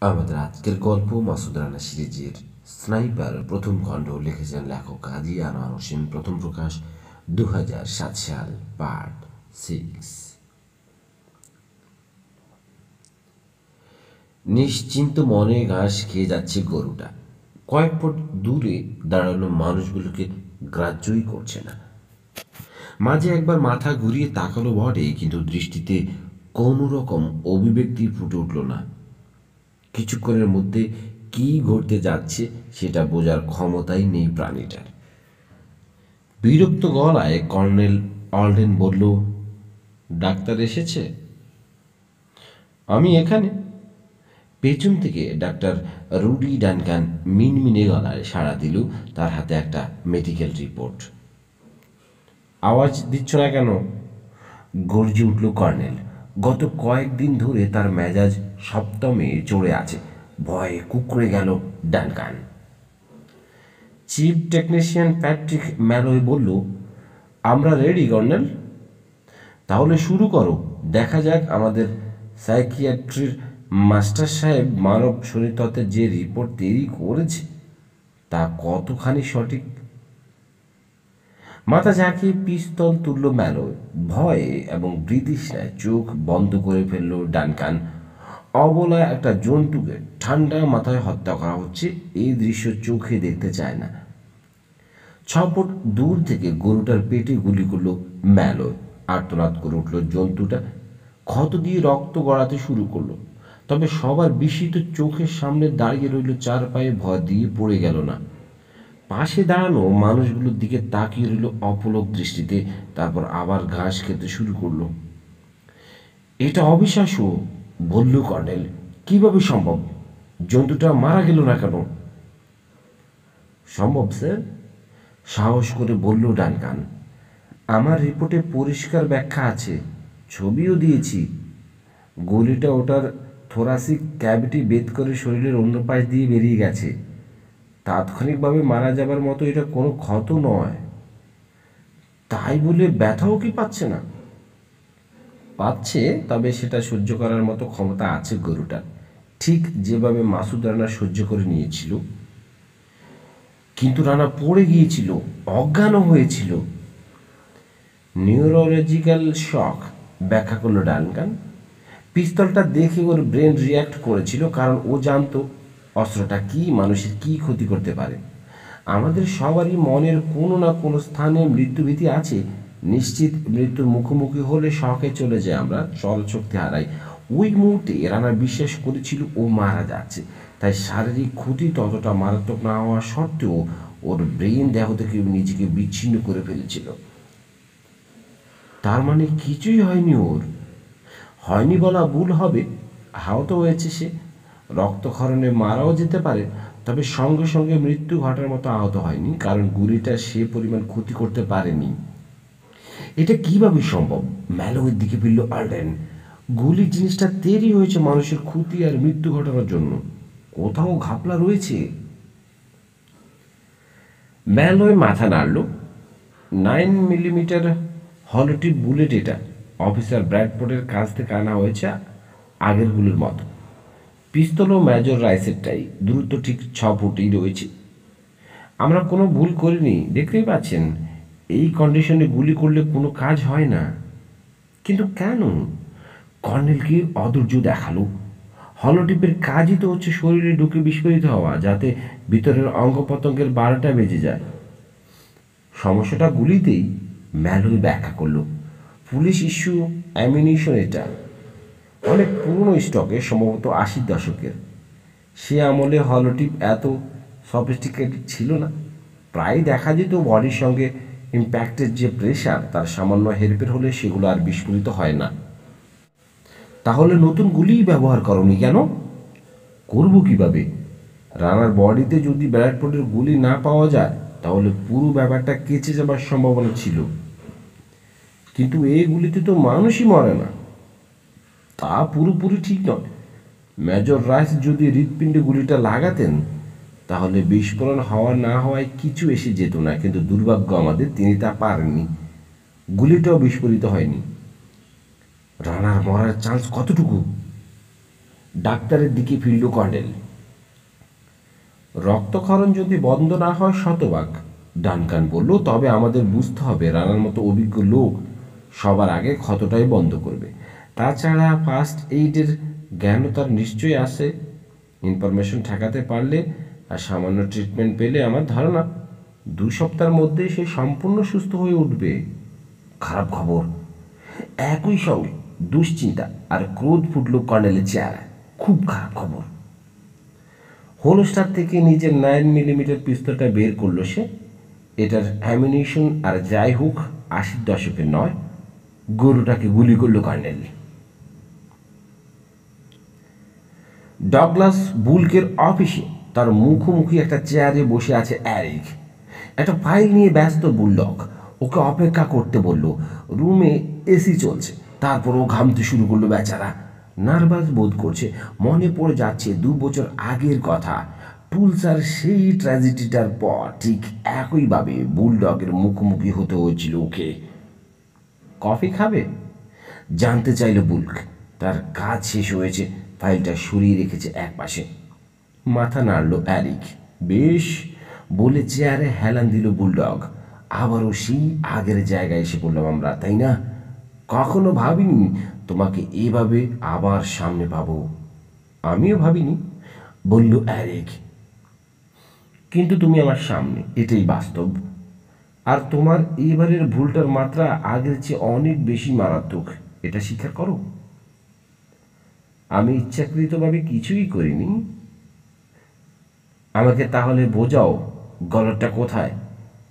আমাদের আজকের গল্প মাসুদ রানা সিরিজের স্নাইপার প্রথম খণ্ড লিখেছেন লেখক কাজী আনোয়ার হোসেন। প্রথম প্রকাশ 2007 সাল, পার্ট 6। নিশ্চিন্ত মনে ঘাস খেয়ে যাচ্ছে গরুটা। কয়েক ফুট দূরে দাঁড়ানো মানুষগুলোকে গ্রাহ্যই করছে না। মাঝে একবার মাথা ঘুরিয়ে তাকালো বটে, কিন্তু দৃষ্টিতে কোনো রকম অভিব্যক্তি ফুটে উঠল না। কিছুক্ষণের মধ্যে কি ঘটতে যাচ্ছে সেটা বোঝার ক্ষমতাই নেই প্রাণীটার। বিরক্ত গলায় কর্নেল অলডেন বলল, ডাক্তার এসেছে? আমি এখানে। পেছন থেকে ডাক্তার রুডি ডানকান মিনমিনে গলায় সাড়া দিল। তার হাতে একটা মেডিকেল রিপোর্ট। আওয়াজ দিচ্ছ না কেন? গর্জে উঠল কর্নেল। গত কয়েকদিন ধরে তার মেজাজ সপ্তমে চড়ে আছে। ভয়ে কুঁকড়ে গেল ডানকান। চিফ টেকনিশিয়ান প্যাট্রিক ম্যালয় বলল, আমরা রেডি কর্নেল। তাহলে শুরু করো। দেখা যাক আমাদের সাইকিয়াট্রির মাস্টার সাহেব মানব শরীরতত্ত্বের যে রিপোর্ট তৈরি করেছে তা কতখানি সঠিক। মাথা ঝাঁকিয়ে পিস্তল তুলল ম্যালয়। ভয়ে এবং ব্রিটিশরায় চোখ বন্ধ করে ফেলল ডানকান। অবলা একটা জন্তুকে ঠান্ডা মাথায় হত্যা করা হচ্ছে, এই দৃশ্য চোখে দেখতে চায় না। 6 ফুট দূর থেকে গরুটার পেটে গুলি করল ম্যালয়। আর্তনাদ করে উঠল জন্তুটা। ক্ষত দিয়ে রক্ত গড়াতে শুরু করলো। তবে সবার বিস্মিত চোখের সামনে দাঁড়িয়ে রইল, চার পায়ে ভয় দিয়ে পড়ে গেল না। পাশে দাঁড়ানো মানুষগুলোর দিকে তাকিয়ে রইল অপলক দৃষ্টিতে। তারপর আবার ঘাস খেতে শুরু করলো। এটা অবিশ্বাস্য, বলল কর্নেল। কিভাবে সম্ভব? জন্তুটা মারা গেল না কেন? সম্ভব স্যার, সাহস করে বলল ডানকান। আমার রিপোর্টে পরিষ্কার ব্যাখ্যা আছে, ছবিও দিয়েছি। গুলিটা ওটার থোরাসিক ক্যাভিটি ভেদ করে শরীরের অন্য পাশ দিয়ে বেরিয়ে গেছে। তাৎক্ষণিকভাবে মারা যাবার মতো এটা কোনো ক্ষত নয়। তাই বলে ব্যথাও কি পাচ্ছে না? পাচ্ছে, তবে সেটা সহ্য করার মতো ক্ষমতা আছে গরুটার, ঠিক যেভাবে মাসুদ রানা সহ্য করে নিয়েছিল। কিন্তু রানা পড়ে গিয়েছিল, অজ্ঞানও হয়েছিল। নিউরোলজিক্যাল শক, ব্যাখ্যা করলো ডানকান। পিস্তলটা দেখে ওর ব্রেন রিয়্যাক্ট করেছিল, কারণ ও জানতো অস্ত্রটা কি মানুষের কি ক্ষতি করতে পারে। আমাদের সবারই মনের কোনো না কোনো স্থানে মৃত্যুভীতি আছে। নিশ্চিত মৃত্যুর মুখোমুখি হলে শখে চলে যায়, আমরা চলশক্তি হারাই। ওই মুহূর্তে রানা বিশ্বাস করেছিল ও মারা যাচ্ছে। তাই শারীরিক ক্ষতি ততটা মারাত্মক না হওয়া সত্ত্বেও ওর ব্রেন দেহ থেকে নিজেকে বিচ্ছিন্ন করে ফেলেছিল। তার মানে কিছুই হয়নি ওর। হয়নি বলা ভুল হবে, আহত হয়েছে সে। রক্তক্ষরণে মারাও যেতে পারে, তবে সঙ্গে সঙ্গে মৃত্যু ঘটার মতো আহত হয়নি, কারণ গুলিটা সে পরিমাণ ক্ষতি করতে পারেনি। এটা কিভাবে সম্ভব? ম্যালয়ের দিকে ফিরল আর্ডেন। গুলি জিনিসটা তৈরি হয়েছে মানুষের ক্ষতি আর মৃত্যু ঘটানোর জন্য। কোথাও ঘাপলা রয়েছে। ম্যালয় মাথা নাড়ল। 9 মিলিমিটার হলোটিপ বুলেট এটা। অফিসার ব্র্যাডফোর্ডের কাছ থেকে আনা হয়েছে আগের গুলির মতো। পিস্তল ও মেজর রাইসেরটাই, দূরত্ব ঠিক 6 ফুটই রয়েছে। আমরা কোনো ভুল করিনি, দেখতেই পাচ্ছেন। এই কন্ডিশনে গুলি করলে কোনো কাজ হয় না। কিন্তু কেন? কর্নেলকে অধৈর্য দেখালো। হলোটিপের কাজই তো হচ্ছে শরীরে ঢুকে বিস্ফোরিত হওয়া, যাতে ভিতরের অঙ্গ প্রত্যঙ্গের 12টা বেজে যায়। সমস্যাটা গুলিতেই, ম্যালয় ব্যাখ্যা করলো। পুলিশ ইস্যু অ্যামিনিশন এটা, অনেক পুরনো স্টকে, সম্ভবত 80 দশকের। সে আমলে হলোটিপ এত সফিস্টিকেটেড ছিল না। প্রায় দেখা যেত বডির সঙ্গে ইম্প্যাক্টের যে প্রেশার, তার সামান্য হেরফের হলে সেগুলো আর বিস্ফোরিত হয় না। তাহলে নতুন গুলিই ব্যবহার করনি কেন? করব কিভাবে? রানার বডিতে যদি ব্র্যাডফোর্ডের গুলি না পাওয়া যায়, তাহলে পুরো ব্যাপারটা কেচে যাবার সম্ভাবনা ছিল। কিন্তু এই গুলিতে তো মানুষই মরে না। তা পুরোপুরি ঠিক নয়। মেজর রাইস যদি হৃৎপিণ্ডে গুলিটা লাগাতেন, তাহলে বিস্ফোরণ হওয়া না হওয়ায় কিছু এসে যেত না। কিন্তু দুর্ভাগ্য আমাদের, তিনি তা পারেননি। গুলিটাও বিস্ফোরিত হয়নি। রানার মরার চান্স কতটুকু? ডাক্তারের দিকে ফিরল কর্নেল। রক্তক্ষরণ যদি বন্ধ না হয় শতভাগ, ডানকান বলল, তবে আমাদের বুঝতে হবে রানার মতো অভিজ্ঞ লোক সবার আগে ক্ষতটাই বন্ধ করবে। তাছাড়া ফার্স্ট এইডের জ্ঞানও তার নিশ্চয়ই আছে। ইনফরমেশন ঠেকাতে পারলে আর সামান্য ট্রিটমেন্ট পেলে আমার ধারণা 2 সপ্তাহের মধ্যেই সে সম্পূর্ণ সুস্থ হয়ে উঠবে। খারাপ খবর। একই সঙ্গে দুশ্চিন্তা আর ক্রোধ ফুটল কর্নেলের চেহারায়। খুব খারাপ খবর। হোলস্টার থেকে নিজের 9mm পিস্তলটা বের করলো সে। এটার অ্যামিনিশন আর যাই হোক 80-র দশকের নয়। গরুটাকে গুলি করলো কর্নেল। ডগলাস বুলকের অফিসে তার মুখোমুখি একটা চেয়ারে বসে আছে অ্যারিক। একটা ফাইল নিয়ে ব্যস্ত বুলডগ। ওকে অপেক্ষা করতে বলল। রুমে এসি চলছে, তারপরও ঘামতে শুরু করলো বেচারা। নার্ভাস বোধ করছে। মনে পড়ে যাচ্ছে 2 বছর আগের কথা। টুলসার সেই ট্র্যাজেডিটার পর ঠিক একইভাবে বুলডগের মুখোমুখি হতে হয়েছিল ওকে। কফি খাবে? জানতে চাইল বুলক। তার কাজ শেষ হয়েছে, ফাইলটা সরিয়ে রেখেছে একপাশে। মাথা নাড়ল অ্যারিক। বেশ বলে চেয়ারে হেলান দিল বুলডগ। আবারও সেই আগের জায়গায় এসে পড়লাম আমরা, তাই না? কখনো ভাবিনি তোমাকে এভাবে আবার সামনে পাবো। আমিও ভাবিনি, বলল অ্যারিক। কিন্তু তুমি আমার সামনে, এটাই বাস্তব। আর তোমার এবারের ভুলটার মাত্রা আগের চেয়ে অনেক বেশি মারাত্মক, এটা স্বীকার করো। আমি ইচ্ছাকৃতভাবে কিছুই করিনি। আমাকে তাহলে বোঝাও গলতটা কোথায়,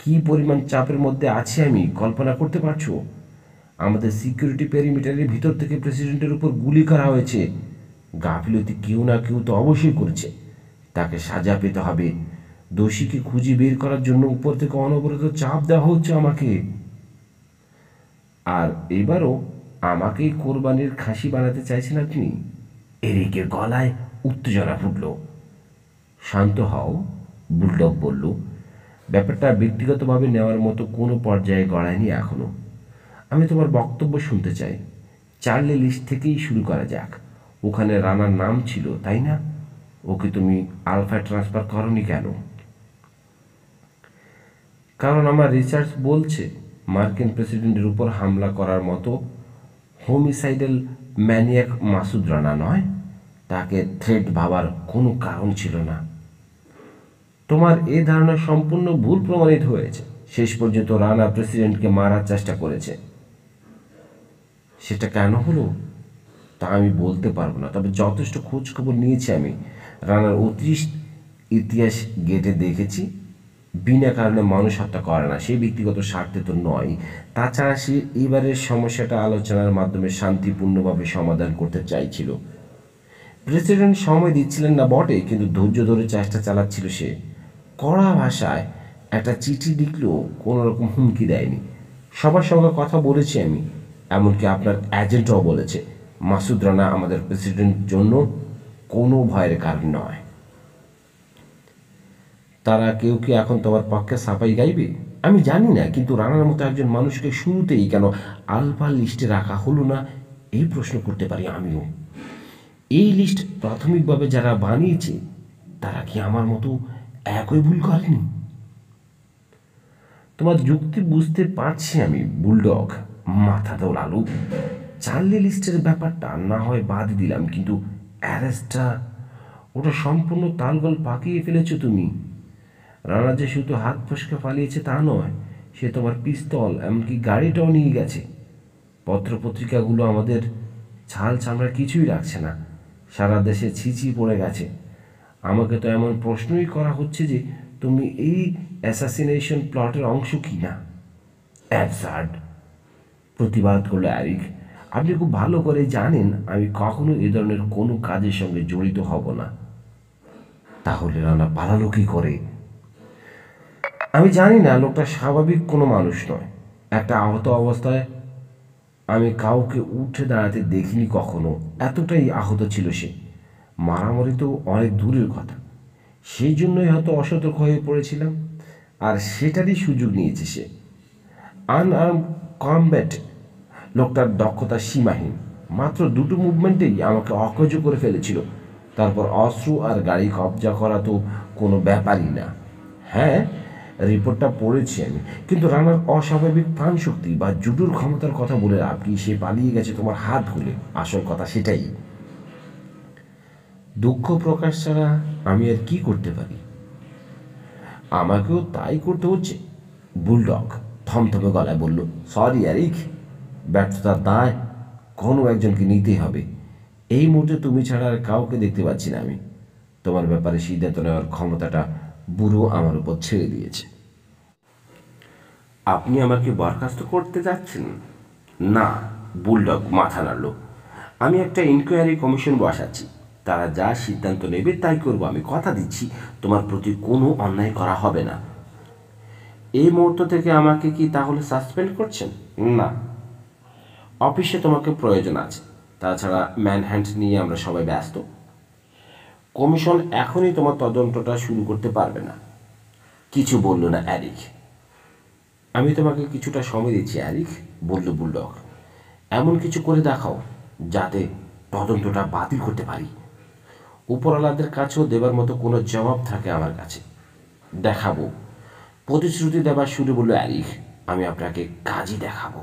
কি পরিমাণ চাপের মধ্যে আছি আমি কল্পনা করতে পারছো? আমাদের সিকিউরিটি পেরিমিটারের ভিতর থেকে প্রেসিডেন্টের উপর গুলি করা হয়েছে। গাফিলতি কেউ না কেউ তো অবশ্যই করেছে, তাকে সাজা পেতে হবে। দোষীকে খুঁজে বের করার জন্য উপর থেকে অনবরত চাপ দেওয়া হচ্ছে আমাকে। আর এবারও আমাকেই কোরবানির খাসি বানাতে চাইছেন আপনি? এরিকের গলায় উত্তেজনা ফুটল। শান্ত হও, বুলডগ বলল। ব্যাপারটা ব্যক্তিগতভাবে নেওয়ার মতো কোনো পর্যায়ে গড়ায়নি এখনো। আমি তোমার বক্তব্য শুনতে চাই। চার্লি লিস্ট থেকেই শুরু করা যাক। ওখানে রানার নাম ছিল, তাই না? ওকে তুমি আলফায় ট্রান্সফার করনি কেন? কারণ আমার রিসার্চ বলছে মার্কিন প্রেসিডেন্টের উপর হামলা করার মতো হোমিসাইডাল ম্যানিয়াক মাসুদ রানা নয়। তাকে থ্রেট ভাবার কোনো কারণ ছিল না। তোমার এই ধারণা সম্পূর্ণ ভুল প্রমাণিত হয়েছে। শেষ পর্যন্ত রানা প্রেসিডেন্টকে মারার চেষ্টা করেছে। সেটা কেন হলো তা আমি বলতে পারবো না, তবে যথেষ্ট খোঁজ খবর নিয়েছি আমি। রানার অতিরিক্ত ইতিহাস গেটে দেখেছি। বিনা কারণে মানুষ হত্যা করে না, সে ব্যক্তিগত স্বার্থে তো নয়। তাছাড়া সে এবারের সমস্যাটা আলোচনার মাধ্যমে শান্তিপূর্ণভাবে সমাধান করতে চাইছিল। প্রেসিডেন্ট সময় দিচ্ছিলেন না বটে, কিন্তু ধৈর্য ধরে চেষ্টা চালাচ্ছিল সে। কড়া ভাষায় একটা চিঠি লিখলেও কোনো রকম হুমকি দেয়নি। সবার সঙ্গে কথা বলেছি আমি, এমনকি আপনার এজেন্টও বলেছে মাসুদ রানা আমাদের প্রেসিডেন্টের জন্য কোনো ভয়ের কারণ নয়। তারা কেউ কি এখন তোমার পক্ষে সাফাই গাইবে? আমি জানি না, কিন্তু রানার মতো একজন মানুষকে শুরুতেই কেন আলফা লিস্টে রাখা হলো না এই প্রশ্ন করতে পারি আমিও। এই লিস্ট প্রাথমিকভাবে যারা বানিয়েছে তারা কি আমার মতো একই ভুল করেনি? তোমার যুক্তি বুঝতে পারছি আমি, বুলডগ। মাথা দোলালো। চার্লি লিস্টের ব্যাপারটা না হয় বাদ দিলাম, কিন্তু অ্যারেস্টটা, ওটা সম্পূর্ণ তালগোল পাকিয়ে ফেলেছো তুমি। রানা যে শুধু হাত ফসকে পালিয়েছে তা নয়, সে তোমার পিস্তল এমনকি গাড়িটাও নিয়ে গেছে। পত্রপত্রিকাগুলো আমাদের ছাল চামড়া কিছুই রাখছে না। সারা দেশে ছিছি পড়ে গেছে। আমাকে তো এমন প্রশ্নই করা হচ্ছে যে তুমি এই অ্যাসাসিনেশন প্লটের অংশ কি না। অ্যাবসার্ড, প্রতিবাদ করলো অ্যারিক। আপনি খুব ভালো করে জানেন আমি কখনো এ ধরনের কোনো কাজের সঙ্গে জড়িত হব না। তাহলে রানা পালালো কি করে? আমি জানি না, লোকটা স্বাভাবিক কোনো মানুষ নয়। একটা আহত অবস্থায় আমি কাউকে উঠে দাঁড়াতে দেখিনি কখনো। এতটাই আহত ছিল সে। মারামারি তো অনেক দূরের কথা। সেই জন্যই হয়তো অসতর্ক হয়ে পড়েছিলাম, আর সেটারই সুযোগ নিয়েছে সে। আনআর্ম কমব্যাট, লোকটার দক্ষতা সীমাহীন। মাত্র দুটো মুভমেন্টেই আমাকে অকেজো করে ফেলেছিল। তারপর অস্ত্র আর গাড়ি কবজা করা তো কোনো ব্যাপারই না। হ্যাঁ, রিপোর্টটা পড়েছি আমি, কিন্তু রানার অস্বাভাবিক প্রাণশক্তি বা জুডোর ক্ষমতার কথা বলে আপনি সে পালিয়ে গেছে তোমার হাত ভুলে। আসল কথা সেটাই। দুঃখ প্রকাশ ছাড়া আমি আর কি করতে পারি? আমাকেও তাই করতে হচ্ছে। বুলডগ থমথমে গলায় বলল, সরি অ্যারিক, ব্যর্থতার দায় কোনো একজনকে নিতেই হবে। এই মুহূর্তে তুমি ছাড়া আর কাউকে দেখতে পাচ্ছি না আমি। তোমার ব্যাপারে সিদ্ধান্ত নেওয়ার ক্ষমতাটা বুড়ো আমার উপর ছেড়ে দিয়েছে। আপনি আমাকে বরখাস্ত করতে যাচ্ছেন? না, বুলডগ মাথা নাড়ল। আমি একটা ইনকোয়ারি কমিশন বসাচ্ছি, তারা যা সিদ্ধান্ত নেবে তাই করবো। আমি কথা দিচ্ছি তোমার প্রতি কোনো অন্যায় করা হবে না। এই মুহূর্ত থেকে আমাকে কি তাহলে সাসপেন্ড করছেন? না, অফিসে তোমাকে প্রয়োজন আছে। তাছাড়া ম্যানহ্যান্ড নিয়ে আমরা সবাই ব্যস্ত। কমিশন এখনই তোমার তদন্তটা শুরু করতে পারবে না। কিছু বলল না অ্যারিক। আমি তোমাকে কিছুটা সময় দিচ্ছি অ্যারিক, বলল বুলডগ। এমন কিছু করে দেখাও যাতে তদন্তটা বাতিল করতে পারি। উপরওয়ালাদের কাছেও দেবার মতো কোনো জবাব থাকে আমার কাছে। দেখাবো, প্রতিশ্রুতি দেবার শুরু বলল অ্যারিক। আমি আপনাকে কাজই দেখাবো।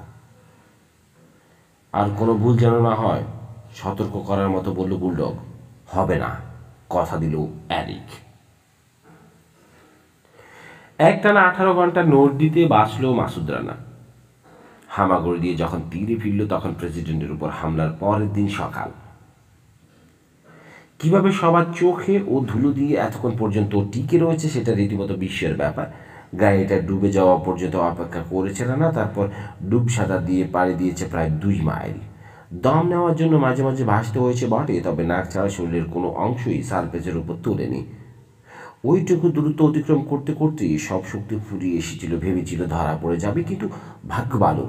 আর কোনো ভুল যেন না হয়, সতর্ক করার মতো বলল বুলডগ। হবে না, কথা দিল অ্যারিক। একটানা 18 ঘন্টা নোট দিতে বাঁচল মাসুদ রানা। হামাগুড়ি দিয়ে যখন তীরে ফিরল তখন প্রেসিডেন্টের উপর হামলার পরের দিন সকাল। কিভাবে সবার চোখে ও ধুলো দিয়ে এতক্ষণ পর্যন্ত টিকে রয়েছে সেটা রীতিমতো বিস্ময়ের ব্যাপার। গাড়িটা ডুবে যাওয়া পর্যন্ত অপেক্ষা করেছে না, তারপর ডুব সাঁতার দিয়ে পাড়ি দিয়েছে প্রায় 2 মাইল। দম নেওয়ার জন্য মাঝে মাঝে ভাসতে হয়েছে বটে, তবে নাক ছাড়া শরীরের কোনো অংশই সারফেসের উপর তোলেনি। ওইটুকু দূরত্ব অতিক্রম করতে করতেই সব শক্তি ফুরিয়ে এসেছিল। ভেবেছিল ধরা পড়ে যাবে, কিন্তু ভাগ্য ভালো,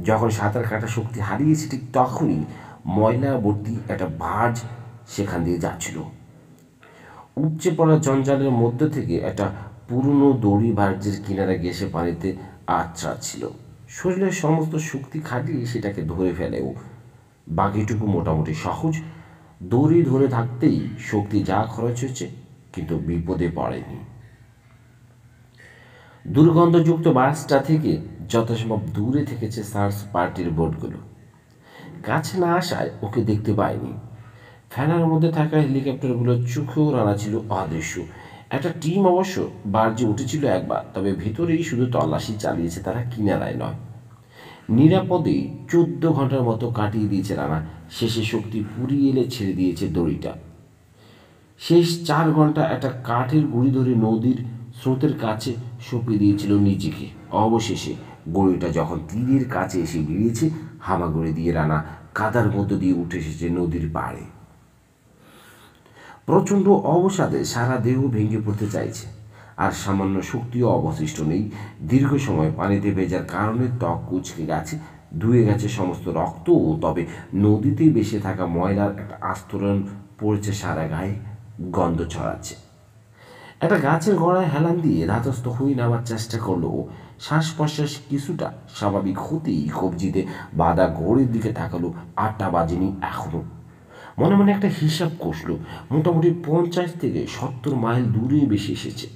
যখন সাঁতার কাটা শক্তি হারিয়েছে ঠিক তখনই ময়লা ভর্তি একটা বার্জ সেখান দিয়ে যাচ্ছিল। উপচে পড়া জঞ্জালের মধ্যে থেকে একটা পুরনো দড়ি বার্জের কিনারে ঘেঁষে পানিতে আছড়াচ্ছিল। শরীরের সমস্ত শক্তি খাটিয়ে সেটাকে ধরে ফেলেও বাকিটুকু মোটামুটি সহজ। দড়ি ধরে থাকতেই শক্তি যা খরচ হয়েছে, কিন্তু বিপদে পড়েনি। দুর্গন্ধযুক্ত বাসটা থেকে যথাসম্ভব দূরে থেকেছে সার্চ পার্টির বোটগুলো। কাছে না আসায় ওকে দেখতে পায়নি। ফ্যানার মধ্যে থাকা হেলিকপ্টারগুলোর চোখেও রানা ছিল অদৃশ্য। একটা টিম অবশ্য বার্জে উঠেছিল একবার, তবে ভেতরেই শুধু তল্লাশি চালিয়েছে, তারা কিনারায় নয়। নিরাপদে 14 ঘন্টার মতো কাটিয়ে দিয়েছে রানা। শেষে শক্তি পুরিয়ে এলে ছেড়ে দিয়েছে দড়িটা। শেষ 4 ঘন্টা একটা কাঠের গুঁড়ি ধরে নদীর স্রোতের কাছে সঁপে দিয়েছিল নিজেকে। অবশেষে গড়িটা যখন তীরের কাছে এসে ভিড়িয়েছে, হামাগুড়ি দিয়ে রানা কাদার মধ্য দিয়ে উঠে এসেছে নদীর পাড়ে। প্রচণ্ড অবসাদে সারা দেহ ভেঙে পড়তে চাইছে, আর সামান্য শক্তিও অবশিষ্ট নেই। দীর্ঘ সময় পানিতে ভেজার কারণে ত্বক কুঁচকে গেছে, ধুয়ে গেছে সমস্ত রক্ত। তবে নদীতে ভেসে থাকা ময়লার একটা আস্তরণ পড়েছে সারা গায়ে, গন্ধ ছড়াচ্ছে। একটা গাছের গোড়ায় হেলান দিয়ে ধাতস্থ হয়ে নামার চেষ্টা করলেও শ্বাস প্রশ্বাস কিছুটা স্বাভাবিক হতেই কবজিতে বাঁধা ঘড়ির দিকে তাকালো। 8টা বাজেনি এখনো। মনে মনে একটা হিসাব কষল, মোটামুটি 50 থেকে 70 মাইল দূরে বেশি এসেছে।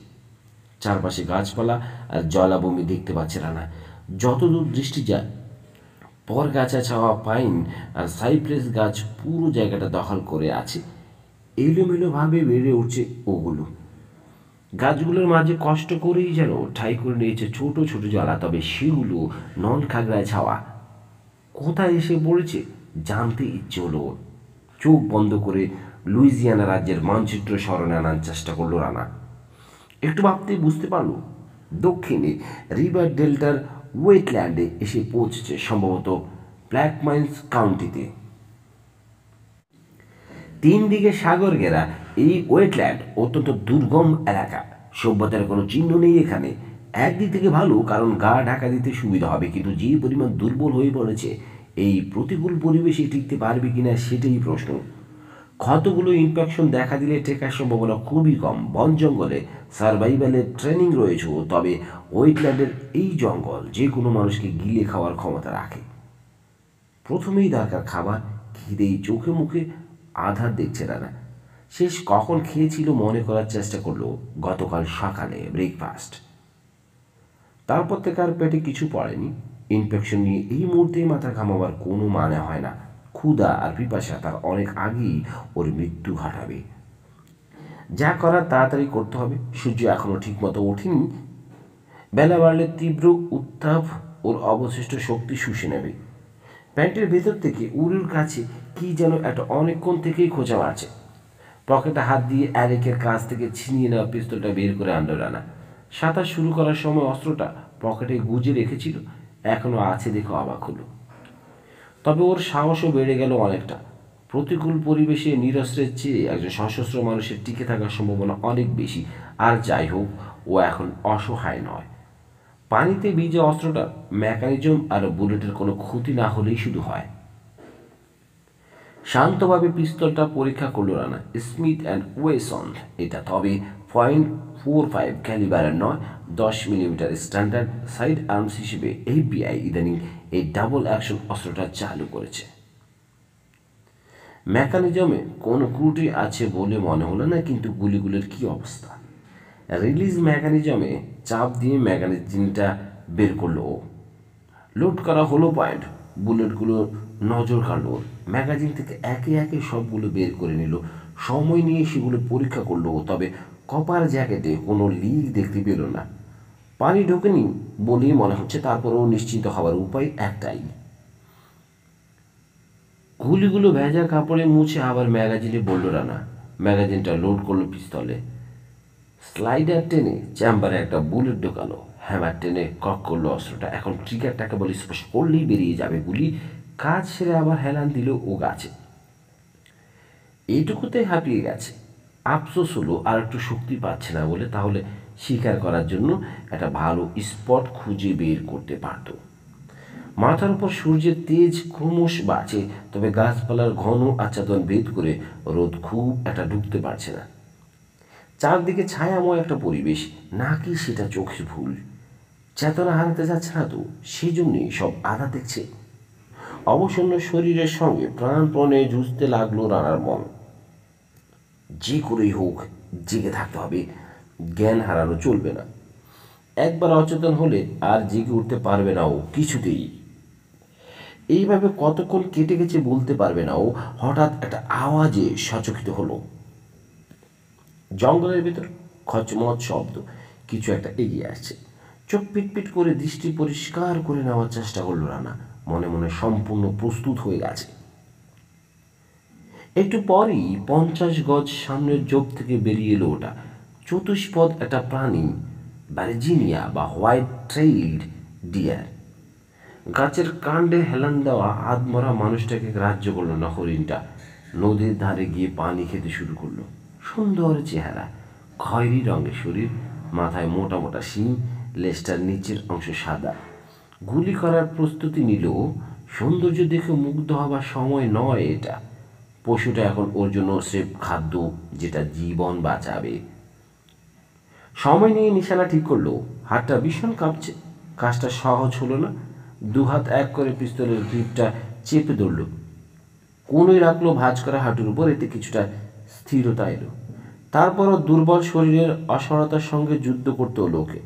চারপাশে গাছপালা আর জলাভূমি দেখতে পাচ্ছে রানা। যতদূর দৃষ্টি যায় পরগাছা ছাওয়া পাইন আর সাইপ্রেস গাছ পুরো জায়গাটা দখল করে আছে। এলোমেলোভাবে বেড়ে উঠছে ওগুলো। গাছগুলোর মাঝে কষ্ট করেই যেন ঠাই করে নিয়েছে ছোট ছোট জলা, তবে সেগুলো নন খাগড়ায় ছাওয়া। কোথায় এসে পড়েছে জানতে ইচ্ছে হলো। চোখ বন্ধ করে লুইজিয়ানা রাজ্যের মানচিত্র স্মরণে আনার চেষ্টা করলো রানা। একটু ভাবতেই বুঝতে পারল দক্ষিণে রিভার ডেল্টার ওয়েটল্যান্ডে এসে পৌঁছেছে, সম্ভবত ব্ল্যাকমাইন্স কাউন্টিতে। 3 দিকে সাগর ঘেরা এই ওয়েটল্যান্ড অত্যন্ত দুর্গম এলাকা। সভ্যতার কোনো চিহ্ন নেই এখানে। একদিক থেকে ভালো, কারণ গা ঢাকা দিতে সুবিধা হবে, কিন্তু যে পরিমাণ দুর্বল হয়ে পড়েছে এই প্রতিকূল পরিবেশে টিকতে পারবে কিনা সেটাই প্রশ্ন। ক্ষতগুলো ইনফেকশন দেখা দিলে টেকার সম্ভাবনা খুবই কম। বন জঙ্গলে সার্ভাইভালের ট্রেনিং রয়েছে, তবে ওয়েটল্যান্ডের এই জঙ্গল যে কোনো মানুষকে গিলে খাওয়ার ক্ষমতা রাখে। প্রথমেই দরকার খাবার, খিদেই চোখে মুখে আধার দেখছে রানা। শেষ কখন খেয়েছিল মনে করার চেষ্টা করলো। গতকাল সকালে ব্রেকফাস্ট। তারপর থেকে আর পেটে কিছু পড়েনি। ইনফেকশন নিয়ে এই মুহূর্তে মাথা ঘামাবার কোনো মানে হয় না। ক্ষুধা আর পিপাসা তার অনেক আগেই ওর মৃত্যু ঘটাবে। যা করার তাড়াতাড়ি করতে হবে। সূর্য এখনও ঠিকমতো ওঠেনি। বেলা বাড়লে তীব্র উত্তাপ ওর অবশিষ্ট শক্তি শুষে নেবে। প্যান্টের ভেতর থেকে উরুর কাছে কি যেন একটা অনেকক্ষণ থেকেই খোঁজা মারছে। পকেটে হাত দিয়ে অ্যারেকের কাছ থেকে ছিনিয়ে নেওয়া পিস্তলটা বের করে আনলো রানা। সাঁতার শুরু করার সময় অস্ত্রটা পকেটে গুজে রেখেছিল, এখনও আছে দেখে অবাক হলো। তবে ওর সাহসও বেড়ে গেল অনেকটা। প্রতিকূল পরিবেশে নিরস্ত্রের চেয়ে একজন সশস্ত্র মানুষের টিকে থাকার সম্ভাবনা অনেক বেশি। আর যাই হোক, ও এখন অসহায় নয়। পানিতে ভিজে অস্ত্রটা মেকানিজম আর বুলেটের কোনো ক্ষতি না হলেই শুধু হয়। শান্তভাবে পিস্তলটা পরীক্ষা করল রানা। স্মিথ অ্যান্ড ওয়েসন এটা, তবে .45 ক্যালিবারের নয়, 10 মিলিমিটার স্ট্যান্ডার্ড সাইড আর্মস হিসেবে FBI ইদানিং এই ডাবল অ্যাকশন অস্ত্রটা চালু করেছে। মেকানিজমে কোনো ত্রুটি আছে বলে মনে হলো না, কিন্তু গুলিগুলোর কি অবস্থা। রিলিজ মেকানিজমে চাপ দিয়ে ম্যাগাজিনটা বের করলো ও। লোড করা হলো পয়েন্ট। বুলেটগুলো নজর কাড়ল ওর। ম্যাগাজিন থেকে একে একে সবগুলো বের করে নিল। সময় নিয়ে সেগুলো পরীক্ষা করলো। তবে কপার জ্যাকেটে কোনো লিক দেখতে পেল না। পানি ঢোকেনি বলেই মনে হচ্ছে। তারপরেও নিশ্চিন্ত হওয়ার উপায় একটাই। গুলিগুলো ভেজা কাপড়ে মুছে আবার ম্যাগাজিনে বলল রানা। ম্যাগাজিনটা লোড করলো পিস্তলে। স্লাইডার টেনে চেম্বারে একটা বুলেট ঢোকালো। হ্যামার টেনে কক করলো অস্ত্রটা। এখন ট্রিগারটাকে বলে স্পর্শ করলেই বেরিয়ে যাবে গুলি। কাজ সেরে আবার হেলান দিল ও গাছে। এইটুকুতে হাঁপিয়ে গেছে। আফসোস হলো আর একটু শক্তি পাচ্ছে না বলে, তাহলে শিকার করার জন্য একটা ভালো স্পট খুঁজে বের করতে পারত। মাথার উপর সূর্যের তেজ ক্রমশ বাড়ছে, তবে গাছপালার ঘন আচ্ছাদন ভেদ করে রোদ খুব একটা ঢুকতে পারছে না। চারদিকে ছায়াময় একটা পরিবেশ, নাকি সেটা চোখের ভুল? চেতনা হারাতে যাচ্ছে না তো, সেই জন্যই সব আধা দেখছে। অবসন্ন শরীরের সঙ্গে প্রাণপণে যুঝতে লাগলো রানার মন। যে করেই হোক জেগে থাকতে হবে, জ্ঞান হারানো চলবে না। একবার অচেতন হলে আর জেগে উঠতে পারবে না ও কিছুতেই। এইভাবে কতক্ষণ কেটে গেছে বলতে পারবে না ও। হঠাৎ একটা আওয়াজে সচকিত হলো। জঙ্গলের ভিতর খচমচ শব্দ, কিছু একটা এগিয়ে আসছে। চোখ পিটপিট করে দৃষ্টি পরিষ্কার করে নেওয়ার চেষ্টা করলো রানা। মনে মনে সম্পূর্ণ প্রস্তুত হয়ে গেছে। একটু পরই 50 গজ সামনের জোপ থেকে বেরিয়ে এলো ওটা। চতুষ্পদ একটা প্রাণী, ভার্জিনিয়া বা হোয়াইট ট্রেইলড ডিয়ার। গাছের কাণ্ডে হেলান দেওয়া আধমরা মানুষটাকে গ্রাহ্য করলো না হরিণটা। নদীর ধারে গিয়ে পানি খেতে শুরু করলো। সুন্দর চেহারা, খয়েরি রঙের শরীর, মাথায় মোটা মোটা শিং, লেজটার নিচের অংশ সাদা। গুলি করার প্রস্তুতি নিল। সৌন্দর্য দেখে মুগ্ধ হবার সময় নয় এটা। পশুটা এখন ওর জন্য স্রেফ খাদ্য, যেটা জীবন বাঁচাবে। সময় নিয়ে নিশানা ঠিক করলো। হাতটা ভীষণ কাঁপছে। কাজটা সহজ হলো না। দুহাত এক করে পিস্তলের গ্রিপটা চেপে ধরল। কোনোই রাখলো ভাঁজ করা হাঁটুর উপর, এতে কিছুটা স্থিরতা এলো। তারপরও দুর্বল শরীরের অসহায়তার সঙ্গে যুদ্ধ করতে হলো ওকে।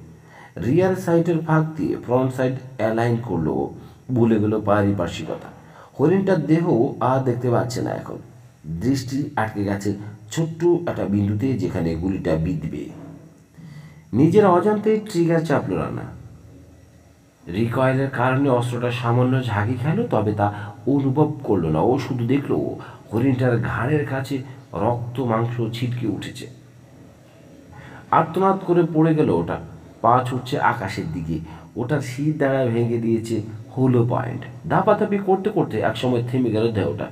রিয়ার সাইডের ফাঁক দিয়ে ফ্রন্ট সাইড অ্যালাইন করলো। ভুলে গেল পারিপার্শ্বিকতা। হরিণটার দেহ আর দেখতে পাচ্ছে না এখন। দৃষ্টি আটকে গেছে ছোট্ট একটা বিন্দুতে, যেখানে গুলিটা বিঁধবে। নিজের অজান্তে ট্রিগার চাপল রানা। রিকয়েলের কারণে অস্ত্রটা সামান্য ঝাঁকি খেল, তবে তা অনুভব করলো না। ও শুধু দেখলো হরিণটার ঘাড়ের কাছে রক্ত মাংস ছিটকে উঠেছে। আর্তনাদ করে পড়ে গেল ওটা। পা ছুটছে আকাশের দিকে। ওটার শীত দ্বারা ভেঙে দিয়েছে হোলো পয়েন্ট। ধাপাধাপি করতে করতে একসময় থেমে গেল দেহটা।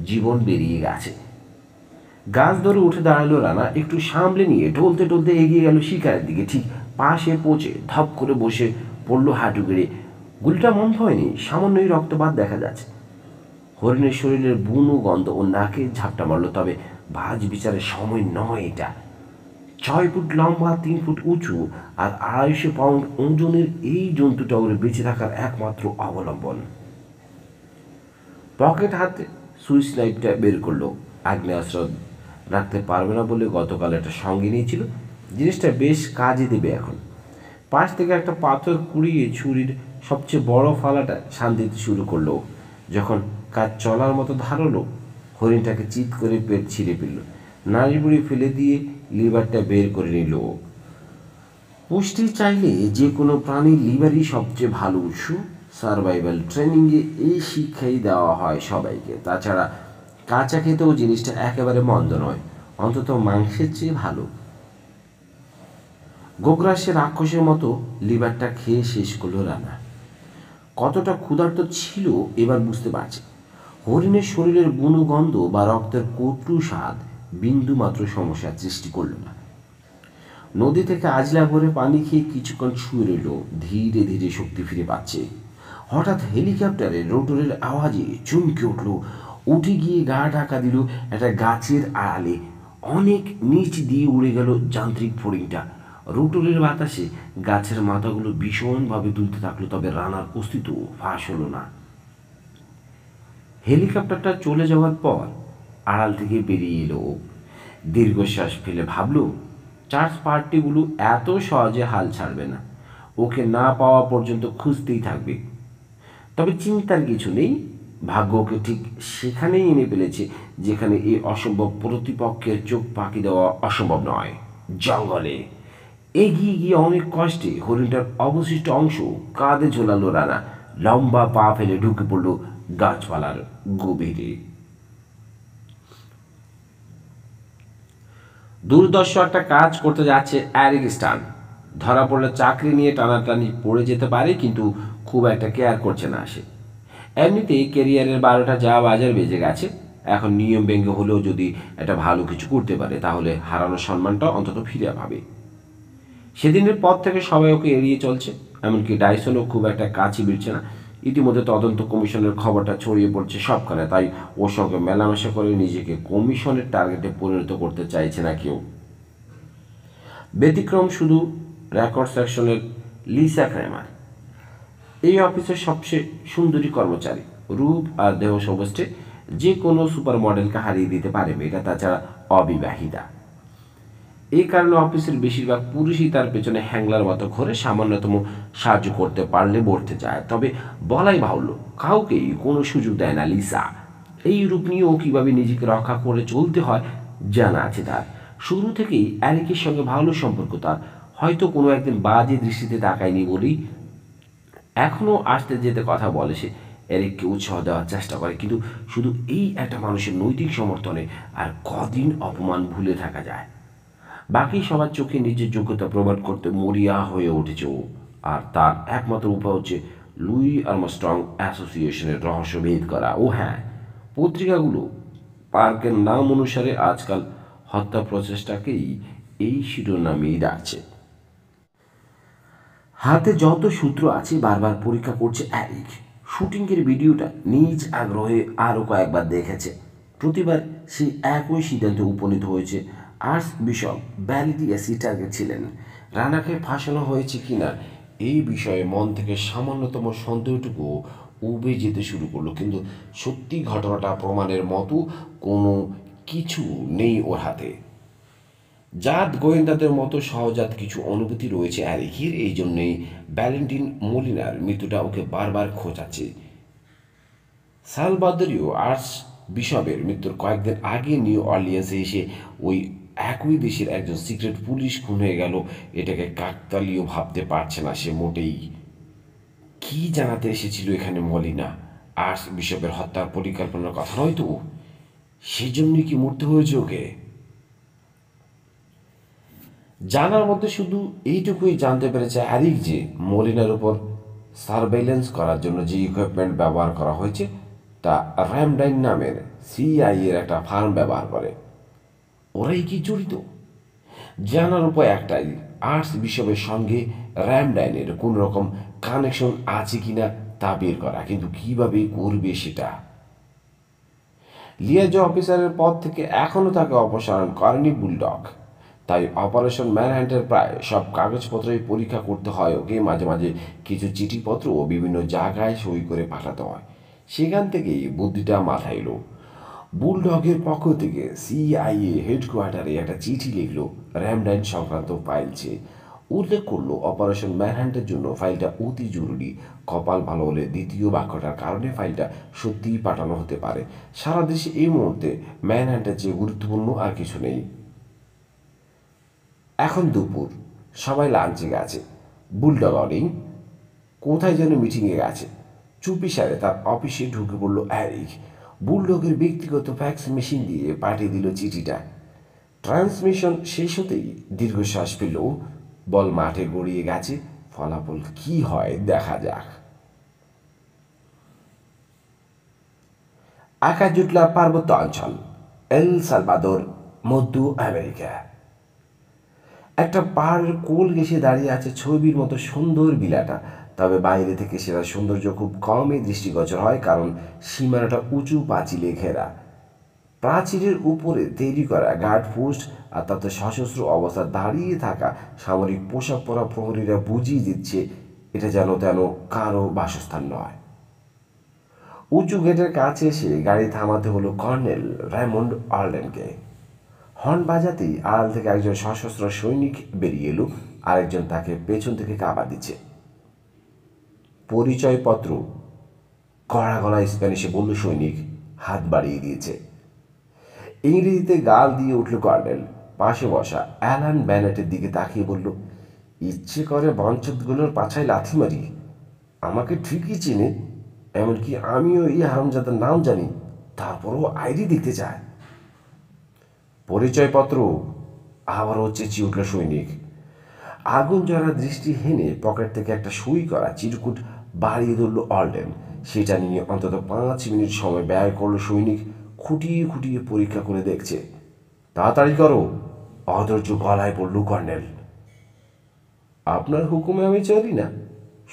জীবন বেরিয়ে গেছে। গাছ ধরে উঠে দাঁড়ালো রানা। একটু সামলে নিয়ে টলতে টলতে এগিয়ে গেল শিকারের দিকে। ঠিক পাশে পৌঁছে ধপ করে বসে পড়লো হাঁটু গেড়ে। গুলিটা বন্ধ হয়নি, সামান্যই রক্তপাত দেখা যাচ্ছে। হরিণের শরীরের বুনো গন্ধ ও নাকে ঝাপটা মারল। তবে ভাজ বিচারের সময় নয় এটা। 6 ফুট লম্বা, 3 ফুট উঁচু আর 250 পাউন্ড ওজনের এই জন্তুটা ওর বেঁচে থাকার একমাত্র অবলম্বন। পকেট হাতে সুইচ নাইফটা বের করলো। আগ্নেয়াস্ত্র রাখতে পারবে না বলে গতকাল একটা সঙ্গে নিয়েছিল, জিনিসটা বেশ কাজে দেবে এখন। পাশ থেকে একটা পাথর কুড়িয়ে ছুরির সবচেয়ে বড় ফালাটা শান দিতে শুরু করলো। যখন কাজ চলার মতো ধারলো, হরিণটাকে চিৎ করে পেট ছিঁড়ে ফেলল, নাড়ি বুড়ি ফেলে দিয়ে লিভারটা বের করে নিল। পুষ্টি চাইলে যে কোনো প্রাণীর লিভারই সবচেয়ে ভালো উৎস। সার্ভাইভাল ট্রেনিংয়ে এই শিক্ষাই দেওয়া হয় সবাইকে। তাছাড়া কাঁচা খেতেও জিনিসটা একেবারে মন্দ নয়, অন্তত মাংসের চেয়ে ভালো। গোগ্রাসে রাক্ষসের মতো লিভারটা খেয়ে শেষ করলো রানা। কতটা ক্ষুধার্ত ছিল এবার বুঝতে পারছে। হরিণের শরীরের বুনো গন্ধ বা রক্তের কটু স্বাদ বিন্দু মাত্র সমস্যার সৃষ্টি করল না। নদী থেকে আজলা ভরে পানি খেয়ে কিছুক্ষণ শুয়ে রইল, ধীরে ধীরে শক্তি ফিরে পাচ্ছে। হঠাৎ হেলিকপ্টারের রোটরের আওয়াজে চমকে উঠল, উঠে গিয়ে গা ঢাকা দিল একটা গাছের আড়ালে। অনেক নিচ দিয়ে উড়ে গেল যান্ত্রিক ফড়িংটা। রোটরের বাতাসে গাছের মাথাগুলো ভীষণভাবে দুলতে থাকলো, তবে রানার অস্তিত্ব ফাঁস হলো না। হেলিকপ্টারটা চলে যাওয়ার পর আড়াল থেকে বেরিয়ে এলো। দীর্ঘশ্বাস ফেলে ভাবল, চার্জ পার্টিগুলো এত সহজে হাল ছাড়বে না, ওকে না পাওয়া পর্যন্ত খুঁজতেই থাকবে। তবে চিন্তার কিছু নেই, ভাগ্য ওকে ঠিক সেখানেই এনে ফেলেছে যেখানে এই অসম্ভব প্রতিপক্ষের চোখ পাকি দেওয়া অসম্ভব নয়। জঙ্গলে এগিয়ে গিয়ে অনেক কষ্টে হরিণটার অবশিষ্ট অংশ কাঁধে ঝোলালো রানা। লম্বা পা ফেলে ঢুকে পড়ল গাছপালার গভীরে। দুর্দর্শ একটা কাজ করতে যাচ্ছে এরিক স্টান। ধরা পড়লে চাকরি নিয়ে টানাটানি পড়ে যেতে পারে, কিন্তু খুব একটা কেয়ার করছে না সে। এমনিতেই ক্যারিয়ারের 12টা যা বাজার বেজে গেছে। এখন নিয়ম ভেঙে হলেও যদি একটা ভালো কিছু করতে পারে, তাহলে হারানো সম্মানটা অন্তত ফিরে পাবে। সেদিনের পর থেকে সবাই ওকে এড়িয়ে চলছে, এমনকি ডাইসনও খুব একটা কাছে বিড়ছে না। ইতিমধ্যে তদন্ত কমিশনের খবরটা ছড়িয়ে পড়ছে সবখানে, তাই ওর সঙ্গে মেলামেশা করে নিজেকে কমিশনের টার্গেটে পরিণত করতে চাইছে না কেউ। ব্যতিক্রম শুধু রেকর্ড সেকশনের লিসা ক্রেমার। এই অফিসের সবচেয়ে সুন্দরী কর্মচারী, রূপ আর দেহ সমষ্টি যে কোনো সুপার মডেলকে হারিয়ে দিতে পারে মেয়েটা, তাছাড়া অবিবাহিতা। এই কারণে অফিসের বেশিরভাগ পুরুষই তার পেছনে হ্যাংলার মতো ঘরে সামান্যতম সাহায্য করতে পারলে বলতে চায়। তবে বলাই বাহুল্য, কাউকেই কোনো সুযোগ দেয় না লিসা। এই রূপ নিয়েও কীভাবে নিজেকে রক্ষা করে চলতে হয় জানা আছে তার। শুরু থেকেই অ্যারিকের সঙ্গে ভালো সম্পর্ক তার, হয়তো কোনো একদিন বাজে দৃষ্টিতে তাকায়নি বলেই এখনও আসতে যেতে কথা বলে সে। এরিককে উৎসাহ দেওয়ার চেষ্টা করে, কিন্তু শুধু এই একটা মানুষের নৈতিক সমর্থনে আর কদিন অপমান ভুলে থাকা যায়। বাকি সবার চোখে নিজের যোগ্যতা প্রমাণ করতে মরিয়া হয়ে উঠেছে ও, আর তার একমাত্র উপায় হচ্ছে লুই আর্মস্ট্রং অ্যাসোসিয়েশনের রহস্য ভেদ করা। ও হ্যাঁ, পত্রিকাগুলো পার্কের নাম অনুসারে আজকাল হত্যা প্রচেষ্টাকেই এই শিরোনামেই ডাকছে। হাতে যত সূত্র আছে বারবার পরীক্ষা করছে অ্যারিক। শুটিংয়ের ভিডিওটা নিজ আগ্রহে আরও কয়েকবার দেখেছে। প্রতিবার সে একই সিদ্ধান্তে উপনীত হয়েছে, আর্টস বিশপ ভ্যালিডিয়াসই টার্গেট ছিলেন। রানাকে ফাঁসানো হয়েছে কিনা এই বিষয়ে মন থেকে সামান্যতম সন্দেহটুকু উবে যেতে শুরু করলো, কিন্তু সত্যি ঘটনাটা প্রমাণের মতো কোনো কিছু নেই ওর হাতে। জাত গোয়েন্দাদের মতো সহজাত কিছু অনুভূতি রয়েছে অ্যারিকের, এই জন্যেই ভ্যালেন্টিন মলিনার মৃত্যুটা ওকে বারবার খোঁচাচ্ছে। সালভাদোরীয় আর্টস বিশপের মৃত্যুর কয়েকদিন আগে নিউ অর্লিয়েন্সে এসে ওই একই দেশের একজন সিক্রেট পুলিশ খুন হয়ে গেল, এটাকে কাকতালীয় ভাবতে পারছে না সে মোটেই। কি জানাতে এসেছিল এখানে মলিনা? আর্টস বিশপের হত্যার পরিকল্পনার কথা নয় তো? সেজন্যই কি মরতে হয়েছে ওকে? জানার মধ্যে শুধু এইটুকুই জানতে পেরেছে অ্যারিক যে মলিনার উপর সার্ভেইলেন্স করার জন্য যে ইকুইপমেন্ট ব্যবহার করা হয়েছে তা র্যামডাইন নামের সিআইএর একটা ফার্ম ব্যবহার করে। ওরাই কি জড়িত? জানার উপায় একটাই, আর্টস বিশপের সঙ্গে র্যামডাইনের কোন রকম কানেকশন আছে কিনা তা বের করা, কিন্তু কিভাবে করবে সেটা। লিয়াজো অফিসারের পদ থেকে এখনও তাকে অপসারণ করেনি বুলডগ, তাই অপারেশন ম্যানহান্টের প্রায় সব কাগজপত্রই পরীক্ষা করতে হয় ওকে। মাঝে মাঝে কিছু চিঠিপত্র ও বিভিন্ন জায়গায় সই করে পাঠাতে হয়। সেখান থেকেই বুদ্ধিটা মাথায় এলো। বুলডগের পক্ষ থেকে সিআইএ হেডকোয়ার্টারে একটা চিঠি লিখলো র্যামডাইন সংক্রান্ত ফাইল চেয়ে উল্লেখ করলো অপারেশন ম্যানহান্টের জন্য ফাইলটা অতি জরুরি। কপাল ভালো হলে দ্বিতীয় বাক্যটার কারণে ফাইলটা সত্যিই পাঠানো হতে পারে। সারা দেশে এই মুহূর্তে ম্যানহান্টের চেয়ে গুরুত্বপূর্ণ আর কিছু নেই। এখন দুপুর, সবাই লাঞ্চে গেছে। বুলডগ নেই, কোথায় যেন মিটিংয়ে গেছে। চুপি সারে তার অফিসে ঢুকে পড়ল অ্যারিক। বুলডগের ব্যক্তিগত ফ্যাক্স মেশিন দিয়ে পাঠিয়ে দিল চিঠিটা। ট্রান্সমিশন শেষ হতেই দীর্ঘশ্বাস পেল। বল মাঠে গড়িয়ে গেছে, ফলাফল কি হয় দেখা যাক। আকাজুটলা পার্বত্য অঞ্চল, এল সালভাদোর, মধ্য আমেরিকা। একটা পাহাড়ের কোল ঘেঁষে দাঁড়িয়ে আছে ছবির মতো সুন্দর বিলাটা। তবে বাইরে থেকে সেটা সৌন্দর্য খুব কমই দৃষ্টিগোচর হয়, কারণ সীমানাটা উঁচু পাঁচিলে ঘেরা। প্রাচীরের উপরে তৈরি করা গার্ডপোস্ট আর তাতে সশস্ত্র অবস্থা দাঁড়িয়ে থাকা সামরিক পোশাক পরা প্রহরীরা বুঝিয়ে দিচ্ছে এটা যেন তেন কারো বাসস্থান নয়। উঁচু গেটের কাছে এসে গাড়ি থামাতে হলো কর্নেল রেমন্ড আর্লেনকে। হর্ন বাজাতেই আড়াল থেকে একজন সশস্ত্র সৈনিক বেরিয়ে এলো, আরেকজন তাকে পেছন থেকে কাবা দিচ্ছে। পরিচয়পত্র, কড়া গলায় স্প্যানিশে বলল সৈনিক, হাত বাড়িয়ে দিয়েছে। ইংরেজিতে গাল দিয়ে উঠল কর্নেল। পাশে বসা অ্যালান ব্যানেটের দিকে তাকিয়ে বলল, ইচ্ছে করে বঞ্চতগুলোর পাছায় লাথি মারি। আমাকে ঠিকই চেনে, এমনকি আমিও এই হারামজাদার নাম জানি, তারপরও আইডি দেখতে চায়। পরিচয়পত্র, আবারও চেঁচিয়ে উঠল সৈনিক। আগুন জ্বলা দৃষ্টি হেনে পকেট থেকে একটা সুই করা চিরকুট বাড়িয়ে ধরল অর্ডেন। সেটা নিয়ে অন্তত 5 মিনিট সময় ব্যয় করল সৈনিক। খুঁটিয়ে খুঁটিয়ে পরীক্ষা করে দেখছে। তাড়াতাড়ি করো, অধৈর্য গলায় বলল কর্নেল। আপনার হুকুমে আমি চলি না,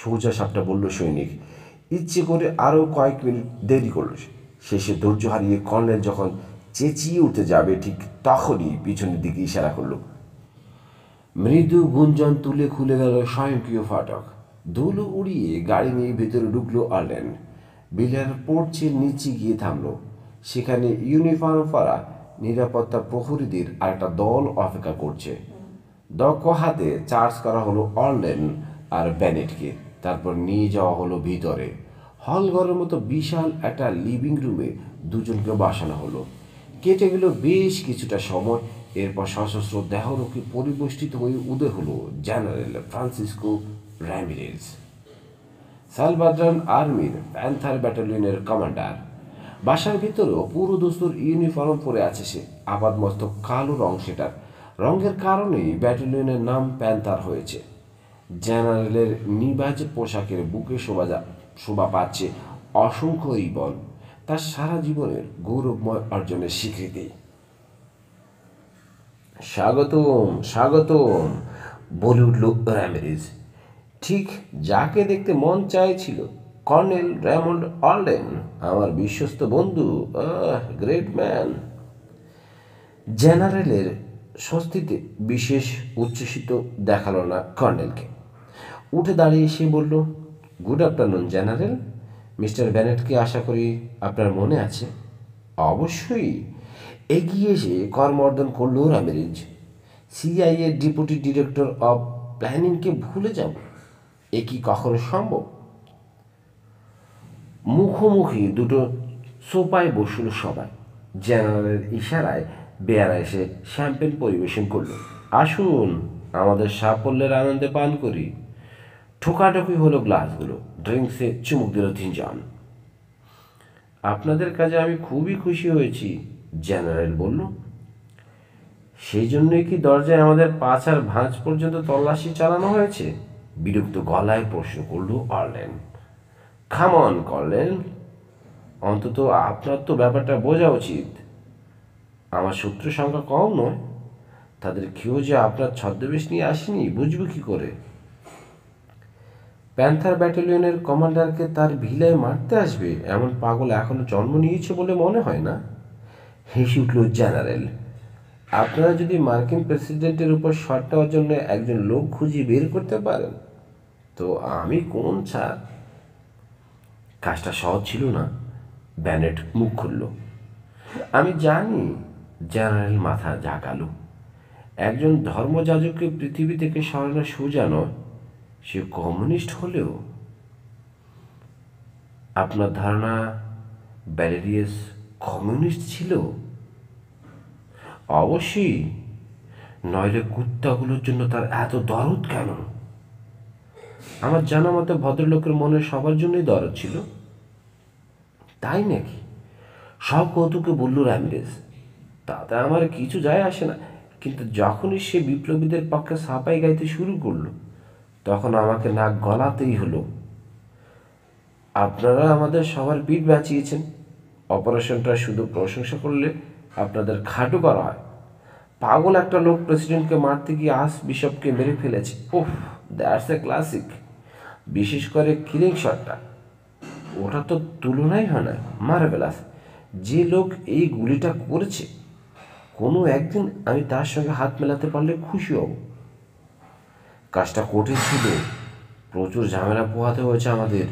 সোজা সাপটা বলল সৈনিক। ইচ্ছে করে আরও কয়েক মিনিট দেরি করল। শেষে ধৈর্য হারিয়ে কর্নেল যখন চেঁচিয়ে উঠতে যাবে, ঠিক তখনই পিছনের দিকে ইশারা করল। মৃদু গুঞ্জন তুলে খুলে গেল স্বয়ংক্রিয় ফাটক। ধুলো উড়িয়ে গাড়ি নিয়ে ভেতরে ঢুকলো আর্লেন। বিলার পোর্চের নিচে গিয়ে থামল। সেখানে ইউনিফর্ম পরা নিরাপত্তা প্রহরীদের আরেকটা দল অপেক্ষা করছে। দক্ষ হাতে চার্জ করা হলো আর্লেন আর ব্যানেটকে। তারপর নিয়ে যাওয়া হলো ভিতরে। হলঘরের মতো বিশাল একটা লিভিং রুমে দুজনকে বসানো হলো। কেটে গেল বেশ কিছুটা সময়। এরপর সশস্ত্র দেহরক্ষী পরিবেষ্টিত হয়ে উদয় হলো জেনারেল ফ্রান্সিসকো র্যামিরেজ, সালভাদরান আর্মির প্যান্থার ব্যাটালিয়নের কমান্ডার। বাসার ভিতরেও পুরো দস্তুর ইউনিফর্ম পরে আছে সে। আপাদমস্তক কালো রং, সেটার রঙের কারণেই ব্যাটালিয়নের নাম প্যান্থার হয়েছে। জেনারেলের নিবাজ পোশাকের বুকে শোভা পাচ্ছে অসংখ্য রিবন, তার সারা জীবনের গৌরবময় অর্জনের স্বীকৃতি। স্বাগতম স্বাগতম, বলে উঠল র্যামিরেজ। ঠিক যাকে দেখতে মন চাইছিল, কর্নেল রেমন্ড আর্লেন, আমার বিশ্বস্ত বন্ধু, গ্রেট ম্যান। জেনারেলের স্বস্তিতে বিশেষ উচ্ছ্বসিত দেখালো না কর্নেলকে। উঠে দাঁড়িয়ে সে বলল, গুড আফটারনুন জেনারেল। মিস্টার ব্যানেটকে আশা করি আপনার মনে আছে? অবশ্যই। এগিয়ে এসে করমর্দন করল Ramirez. CIA deputy director of প্ল্যানিংকে ভুলে যাব? এ কি কখনো সম্ভব? মুখোমুখি দুটো সোফায় বসল সবাই। জেনারেলের ইশারায় বেয়ারা এসে শ্যাম্পেন পরিবেশন করল। আসুন, আমাদের সাফল্যের আনন্দে পান করি। ঠোকাঠুকি হলো গ্লাসগুলো। ড্রিঙ্কসে চুমুক দিল তিনজন। আপনাদের কাজে আমি খুবই খুশি হয়েছি, জেনারেল বলল। সেই জন্যই কি দরজায় আমাদের পাছার ভাঁজ পর্যন্ত তল্লাশি চালানো হয়েছে? বিরক্ত গলায় প্রশ্ন করল আর্লেন। খামন করলেন, অন্তত আপনার তো ব্যাপারটা বোঝা উচিত। আমার শত্রু সংখ্যা কম নয়, তাদের কেউ যে আপনার ছদ্মবেশ নিয়ে আসেনি বুঝবে কি করে? প্যান্থার ব্যাটালিয়নের কমান্ডারকে তার ভিলায় মারতে আসবে এমন পাগল এখনো জন্ম নিয়েছে বলে মনে হয় না। হেসে উঠল জেনারেল। আপনারা যদি মার্কিন প্রেসিডেন্টের উপর শট নেওয়ার জন্য একজন লোক খুঁজে বের করতে পারেন, তো আমি কোন ছাড়। কাজটা সহজ ছিল না। ব্যানেট মুখ খুলল। আমি জানি। জেনারেল মাথা ঝাঁকালো। একজন ধর্মযাজককে পৃথিবী থেকে সরানো সোজা নয়। সে কমিউনিস্ট হলেও। আপনার ধারণা ব্যালেরিয়াস কমিউনিস্ট ছিল? অবশ্যই। নইলে কুত্তাগুলোর জন্য তার এত দরদ কেন? আমার জানা মতে ভদ্রলোকের মনে সবার জন্যই দরদ ছিল। তাই নাকি? সব কৌতুকে বলল র্যামিরেজ। তাতে আমার কিছু যায় আসে না, কিন্তু যখনই সে বিপ্লবীদের পক্ষে সাপাই গাইতে শুরু করলো তখন আমাকে নাক গলাতেই হলো। আপনারা আমাদের সবার পিঠ বাঁচিয়েছেন। অপারেশনটা শুধু প্রশংসা করলে আপনাদের খাটো করা হয়। পাগল একটা লোক প্রেসিডেন্টকে মারতে গিয়ে বিশপকে মেরে ফেলেছে। ওহ, দ্যাটস এ ক্লাসিক। বিশেষ করে কিলিং শটটা, ওটা তো তুলনাই হয় না। মার্ভেলাস। যে লোক এই গুলিটা করেছে, কোনো একদিন আমি তার সঙ্গে হাত মেলাতে পারলে খুশি হব। কাজটা কঠিন ছিল, প্রচুর ঝামেলা পোহাতে হয়েছে আমাদের।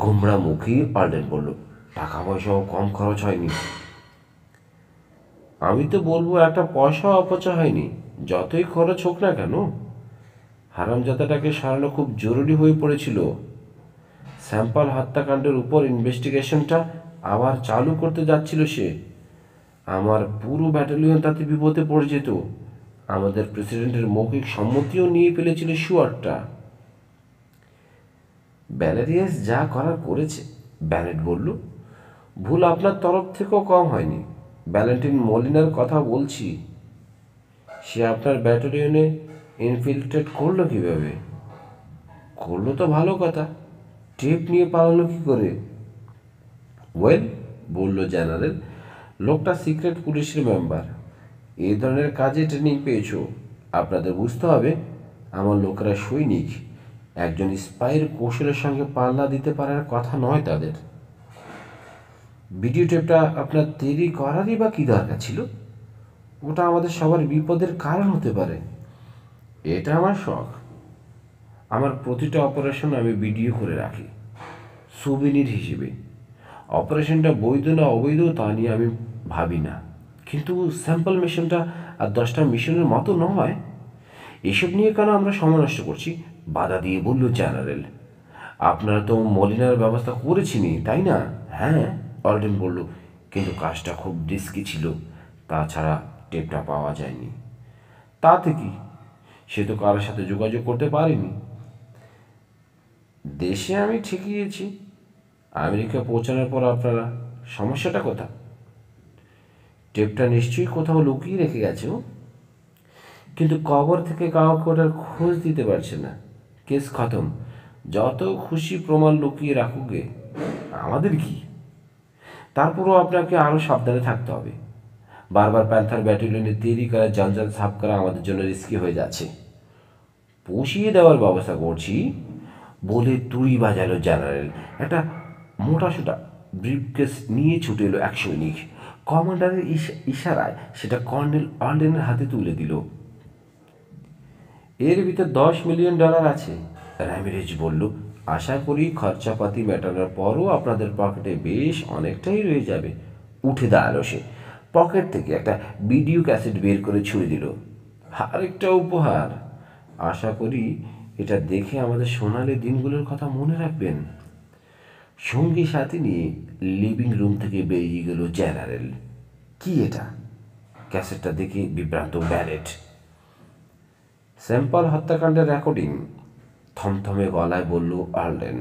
গোমড়া মুখেই আর্লেন বলল, টাকা পয়সাও কম খরচ হয়নি। আমি তো বলবো একটা পয়সাও অপচয় হয়নি, যতই খরচ হোক না কেন। হারামজাদাটাকে সরানো খুব জরুরি হয়ে পড়েছিল। স্যাম্পল হত্যাকাণ্ডের উপর ইনভেস্টিগেশনটা আবার চালু করতে যাচ্ছিল সে। আমার পুরো ব্যাটালিয়ন তাতে বিপদে পড়ে যেত। আমাদের প্রেসিডেন্টের মৌখিক সম্মতিও নিয়ে ফেলেছিল শুয়ারটা। ব্যালেরিয়াস যা করার করেছে, ব্যানেট বলল। ভুল আপনার তরফ থেকেও কম হয়নি। ভ্যালেন্টিন মলিনার কথা বলছি। সে আপনার ব্যাটালিয়নে ইনফিল্ট্রেট করলো কীভাবে? করলো তো ভালো কথা, টেপ নিয়ে পালালো কী করে? ওয়েল, বলল জেনারেল, লোকটা সিক্রেট পুলিশের মেম্বার। এই ধরনের কাজে ট্রেনিং পেয়েছো। আপনাদের বুঝতে হবে, আমার লোকেরা সৈনিক। একজন স্পাইয়ের কৌশলের সঙ্গে পাল্লা দিতে পারার কথা নয় তাদের। ভিডিও টেপটা আপনার তৈরি করারই বা কী দরকার ছিল? ওটা আমাদের সবার বিপদের কারণ হতে পারে। এটা আমার শখ। আমার প্রতিটা অপারেশন আমি ভিডিও করে রাখি, সুবিনির হিসেবে। অপারেশনটা বৈধ না অবৈধ তা নিয়ে আমি ভাবি না, কিন্তু স্যাম্পল মিশনটা আর 10টা মিশনের মতো নয়। এসব নিয়ে কেন আমরা সময় নষ্ট করছি? বাধা দিয়ে বলল জেনারেল। আপনারা তো মলিনার ব্যবস্থা করেছিনি, তাই না? হ্যাঁ, অলডেন বলল, কিন্তু কাজটা খুব রিস্কি ছিল। তাছাড়া টেপটা পাওয়া যায়নি। তাতে কি? সে তো কারোর সাথে যোগাযোগ করতে পারেনি। দেশে আমি ঠিকই গেছি। আমেরিকা পৌঁছানোর পর আপনারা, সমস্যাটা কোথায়? টেপটা নিশ্চয়ই কোথাও লুকিয়ে রেখে গেছে ও। কিন্তু কবর থেকে কাউকে ওটার খোঁজ দিতে পারছে না। কেস খতম। যত খুশি প্রমাণ লুকিয়ে রাখুকে, আমাদের কি? তারপরও আপনাকে আরও সাবধানে থাকতে হবে। বারবার প্যান্থার ব্যাটালিয়নে তৈরি করা জঞ্জাল সাফ করা আমাদের জন্য রিস্কি হয়ে যাচ্ছে। পুষিয়ে দেওয়ার ব্যবস্থা করছি বলে তুড়ি বাজালো জেনারেল। একটা মোটাসোটা ব্রিফকেস নিয়ে ছুটে এলো এক সৈনিক। কমান্ডারের ইশারায় সেটা কর্নেল অল্ডেনের হাতে তুলে দিল। এর ভিতর $10 মিলিয়ন আছে, র্যামিরেজ বলল। আশা করি খরচাপাতি মেটানোর পরও আপনাদের পকেটে বেশ অনেকটাই রয়ে যাবে। উঠে দাঁড়ালো সে। পকেট থেকে একটা ভিডিও ক্যাসেট বের করে ছুঁড়ে দিল। আরেকটা উপহার। আশা করি এটা দেখে আমাদের সোনালি দিনগুলোর কথা মনে রাখবেন। সঙ্গী সাথী নিয়ে লিভিং রুম থেকে বেরিয়ে গেল জেনারেল। কি এটা? ক্যাসেটটা দেখে বিভ্রান্ত ব্যারেট। স্যাম্পল হত্যাকাণ্ডের রেকর্ডিং, থমথমে গলায় বলল আর্লেন।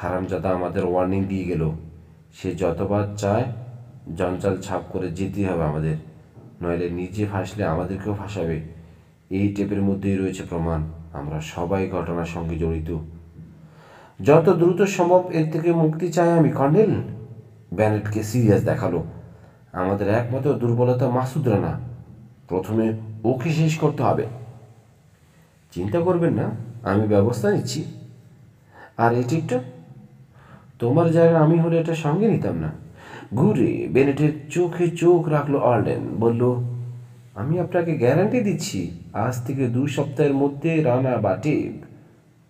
হারামজাদা আমাদের ওয়ার্নিং দিয়ে গেল। সে যতবার চায় জঞ্জাল ছাপ করে যেতে হবে আমাদের, নইলে নিজে ফাঁসলে আমাদেরকেও ফাঁসাবে। এই টেপের মধ্যেই রয়েছে প্রমাণ আমরা সবাই ঘটনার সঙ্গে জড়িত। যত দ্রুত সম্ভব এর থেকে মুক্তি চাই আমি, কর্নেল। ব্যানেটকে সিরিয়াস দেখালো। আমাদের একমাত্র দুর্বলতা মাসুদ রানা। প্রথমে ওকে শেষ করতে হবে। চিন্তা করবেন না, আমি ব্যবস্থা নিচ্ছি। আর এই টিপটা? তোমার জায়গা আমি হলে এটা সঙ্গে নিতাম না। ঘুরে বেনেটের চোখে চোখ রাখলো আর্লেন। বলল, আমি আপনাকে গ্যারান্টি দিচ্ছি, আজ থেকে 2 সপ্তাহের মধ্যে রানা বা টেপ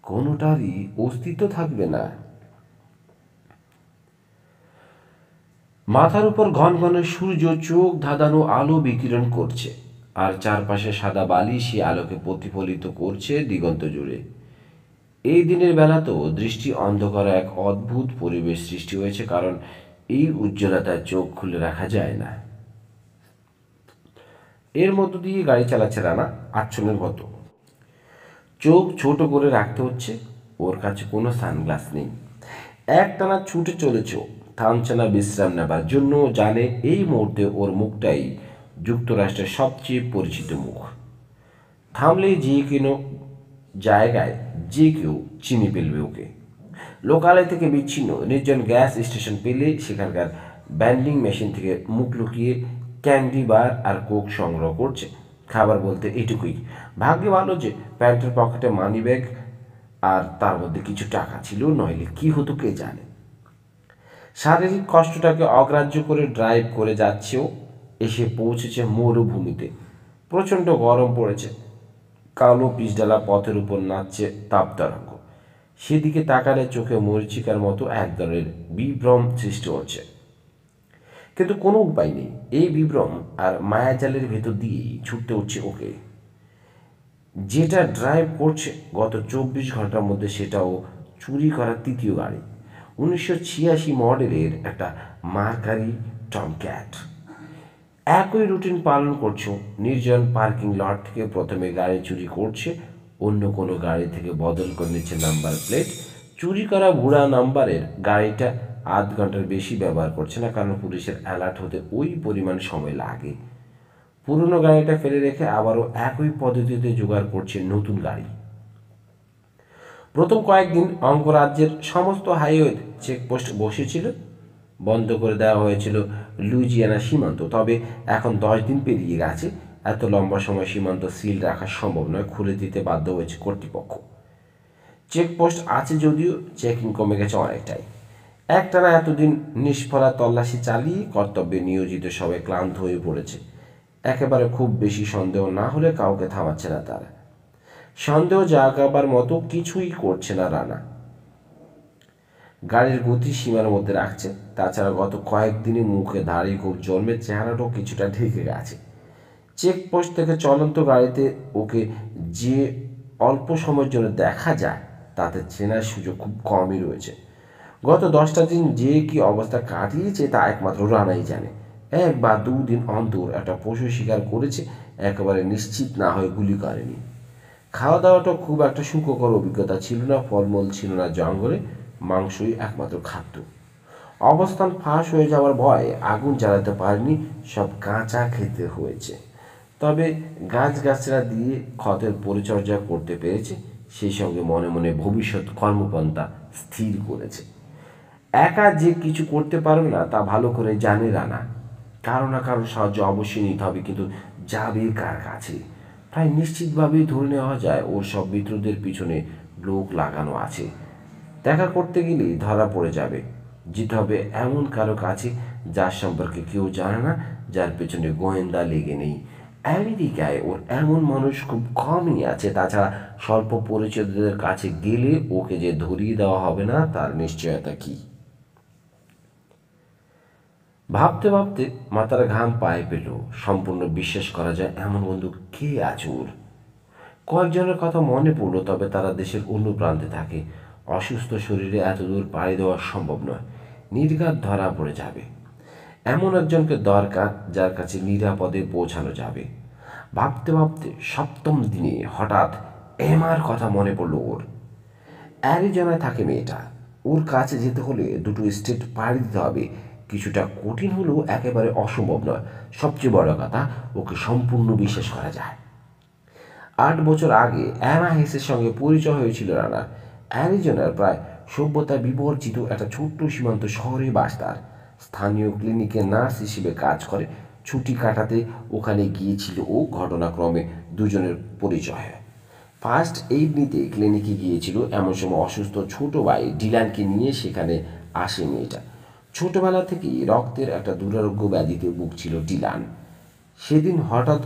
কোনোটারই অস্তিত্ব থাকবে না। মাথার উপর ঘন ঘন সূর্য চোখ ধাঁধানো আলো বিকিরণ করছে, আর চারপাশে সাদা বালি সে আলোকে প্রতিফলিত করছে দিগন্ত জুড়ে। এই দিনের বেলাতেও দৃষ্টি অন্ধ করা এক অদ্ভুত পরিবেশ সৃষ্টি হয়েছে, কারণ এই উজ্জ্বলতায় চোখ খুলে রাখা যায় না। এর মধ্য দিয়ে গাড়ি চালাচ্ছে রানা আচ্ছন্নের মতো। চোখ ছোট করে রাখতে হচ্ছে, ওর কাছে কোনো সানগ্লাস নেই। একটানা ছুটে চলেছে, থামছে না বিশ্রাম নেবার জন্য। জানে এই মুহূর্তে ওর মুখটাই যুক্তরাষ্ট্রের সবচেয়ে পরিচিত মুখ। থামলে যে কোনো জায়গায় যে কেউ চিনে ফেলবে ওকে। লোকালয় থেকে বিচ্ছিন্ন নির্জন গ্যাস স্টেশন পেলে সেখানকার ব্যান্ডিং মেশিন থেকে মুখ লুকিয়ে ক্যান্ডি বার আর কোক সংগ্রহ করছে। খাবার বলতে এটুকুই। ভাগ্যে ভালো যে প্যান্টের পকেটে মানি ব্যাগ আর তার মধ্যে কিছু টাকা ছিল, নইলে কি হতো কে জানে। শারীরিক কষ্টটাকে অগ্রাহ্য করে ড্রাইভ করে যাচ্ছেও। এসে পৌঁছেছে মরুভূমিতে। প্রচণ্ড গরম পড়েছে। কালো পিচঢালা পথের উপর নাচছে তাপতরঙ্গ। সেদিকে তাকালে চোখে মরীচিকার মতো এক ধরনের বিভ্রম সৃষ্টি হচ্ছে। কিন্তু কোনো উপায় নেই। এই বিভ্রম আর মায়াজালের ভেতর দিয়েই ছুটতে হচ্ছে ওকে। যেটা ড্রাইভ করছে গত 24 ঘন্টার মধ্যে, সেটাও চুরি করা তৃতীয় গাড়ি। 1986 মডেলের একটা মার্কারি টমক্যাট। একই রুটিন পালন করছো। নির্জন পার্কিং লট থেকে প্রথমে গাড়ি চুরি করছে, অন্য কোনো গাড়ি থেকে বদল করে নিচ্ছে নাম্বার প্লেট। চুরি করা বুড়া নাম্বারের গাড়িটা আধ ঘন্টার বেশি ব্যবহার করছে না, কারণ পুলিশের অ্যালার্ট হতে ওই পরিমাণ সময় লাগে। পুরনো গাড়িটা ফেলে রেখে আবারও একই পদ্ধতিতে জোগাড় করছে নতুন গাড়ি। প্রথম কয়েকদিন অঙ্গরাজ্যের সমস্ত হাইওয়ে চেকপোস্ট বসেছিল। বন্ধ করে দেওয়া হয়েছিল লুইজিয়ানা সীমান্ত। তবে এখন 10 দিন পেরিয়ে গেছে। এত লম্বা সময় সীমান্ত সিল রাখা সম্ভব নয়, খুলে দিতে বাধ্য হয়েছে কর্তৃপক্ষ। চেকপোস্ট আছে যদিও চেকিং কমে গেছে অনেকটাই। একটানা এতদিন নিষ্ফলা তল্লাশি চালিয়ে কর্তব্যে নিয়োজিত সবাই ক্লান্ত হয়ে পড়েছে। একেবারে খুব বেশি সন্দেহ না হলে কাউকে থামাচ্ছে না তারা। সন্দেহ জাগাবার মতো কিছুই করছে না রানা। গাড়ির গতি সীমার মধ্যে রাখছে। তাছাড়া গত কয়েকদিনে মুখে দাড়ি খুব জন্মে, চেহারাটাও কিছুটা ঢেকে গেছে। চেকপোস্ট থেকে চলন্ত গাড়িতে ওকে যে অল্প সময়ের জন্য দেখা যায়, তাতে চেনার সুযোগ খুব কমই রয়েছে। গত 10টা দিন যে কি অবস্থা কাটিয়েছে তা একমাত্র রানাই জানে। 1 বা 2 দিন অন্তর একটা পশু শিকার করেছে, একেবারে নিশ্চিত না হয়ে গুলি করেনি। খাওয়া দাওয়াটা খুব একটা সুখকর অভিজ্ঞতা ছিল না। ফলমূল ছিল না জঙ্গলে, মাংসই একমাত্র খাদ্য। অবস্থান ফাঁস হয়ে যাওয়ার ভয়ে আগুন জ্বালাতে পারেনি, সব কাঁচা খেতে হয়েছে। তবে গাছগাছড়া দিয়ে ক্ষতের পরিচর্যা করতে পেরেছে, সেই সঙ্গে মনে মনে ভবিষ্যৎ কর্মপন্থা স্থির করেছে। একা যে কিছু করতে পারবে না তা ভালো করে জানে রানা। কারো না কারো সাহায্য অবশ্যই নিতে হবে, কিন্তু যাবে কার কাছে? প্রায় নিশ্চিতভাবেই ধরে নেওয়া যায় ওর সব মিত্রদের পিছনে লোক লাগানো আছে। দেখা করতে গেলেই ধরা পড়ে যাবে। যেতে হবে এমন কারো কাছে যার সম্পর্কে কেউ জানে না, যার পেছনে গোয়েন্দা লেগে নেই। আমেরিকায় ওর এমন মানুষ খুব কমই আছে। তাছাড়া স্বল্প পরিচিতদের কাছে গেলে ওকে যে ধরিয়ে দেওয়া হবে না তার নিশ্চয়তা কি? ভাবতে ভাবতে মাথার ঘাম পায়ে পেল। সম্পূর্ণ বিশ্বাস করা যায় এমন বন্ধু কে আছে ওর? কয়েকজনের কথা মনে পড়ল, তবে তারা দেশের অন্য প্রান্তে থাকে। অসুস্থ শরীরে এত দূর পাড়ি দেওয়া সম্ভব নয়, নির্ঘাত ধরা পড়ে যাবে। এমন একজনকে দরকার যার কাছে নিরাপদে পৌঁছানো যাবে। ভাবতে ভাবতে 7ম দিনে হঠাৎ এমার কথা মনে পড়ল ওর। অ্যারিজোনায় থাকে মেয়েটা। ওর কাছে যেতে হলে 2টো স্টেট পাড়ি দিতে হবে। কিছুটা কঠিন হলেও একেবারে অসম্ভব নয়। সবচেয়ে বড় কথা, ওকে সম্পূর্ণ বিশ্বাস করা যায়। 8 বছর আগে অ্যানা হেসের সঙ্গে পরিচয় হয়েছিল রানার। অ্যারিজোনার প্রায় সভ্যতা বিবর্জিত একটা ছোট্ট সীমান্ত শহরে বাস তার। স্থানীয় ক্লিনিকে নার্স হিসেবে কাজ করে। ছুটি কাটাতে ওখানে গিয়েছিল ও। ঘটনাক্রমে দুজনের পরিচয় হয়। ফার্স্ট এইড নিতে ক্লিনিকে গিয়েছিল। এমন সময় অসুস্থ ছোট ভাই ডিলানকে নিয়ে সেখানে আসে মেয়েটা। ছোটবেলা থেকেই রক্তের একটা দুরারোগ্য ব্যাধিতে ভুগছিল ডিলান। সেদিন হঠাৎ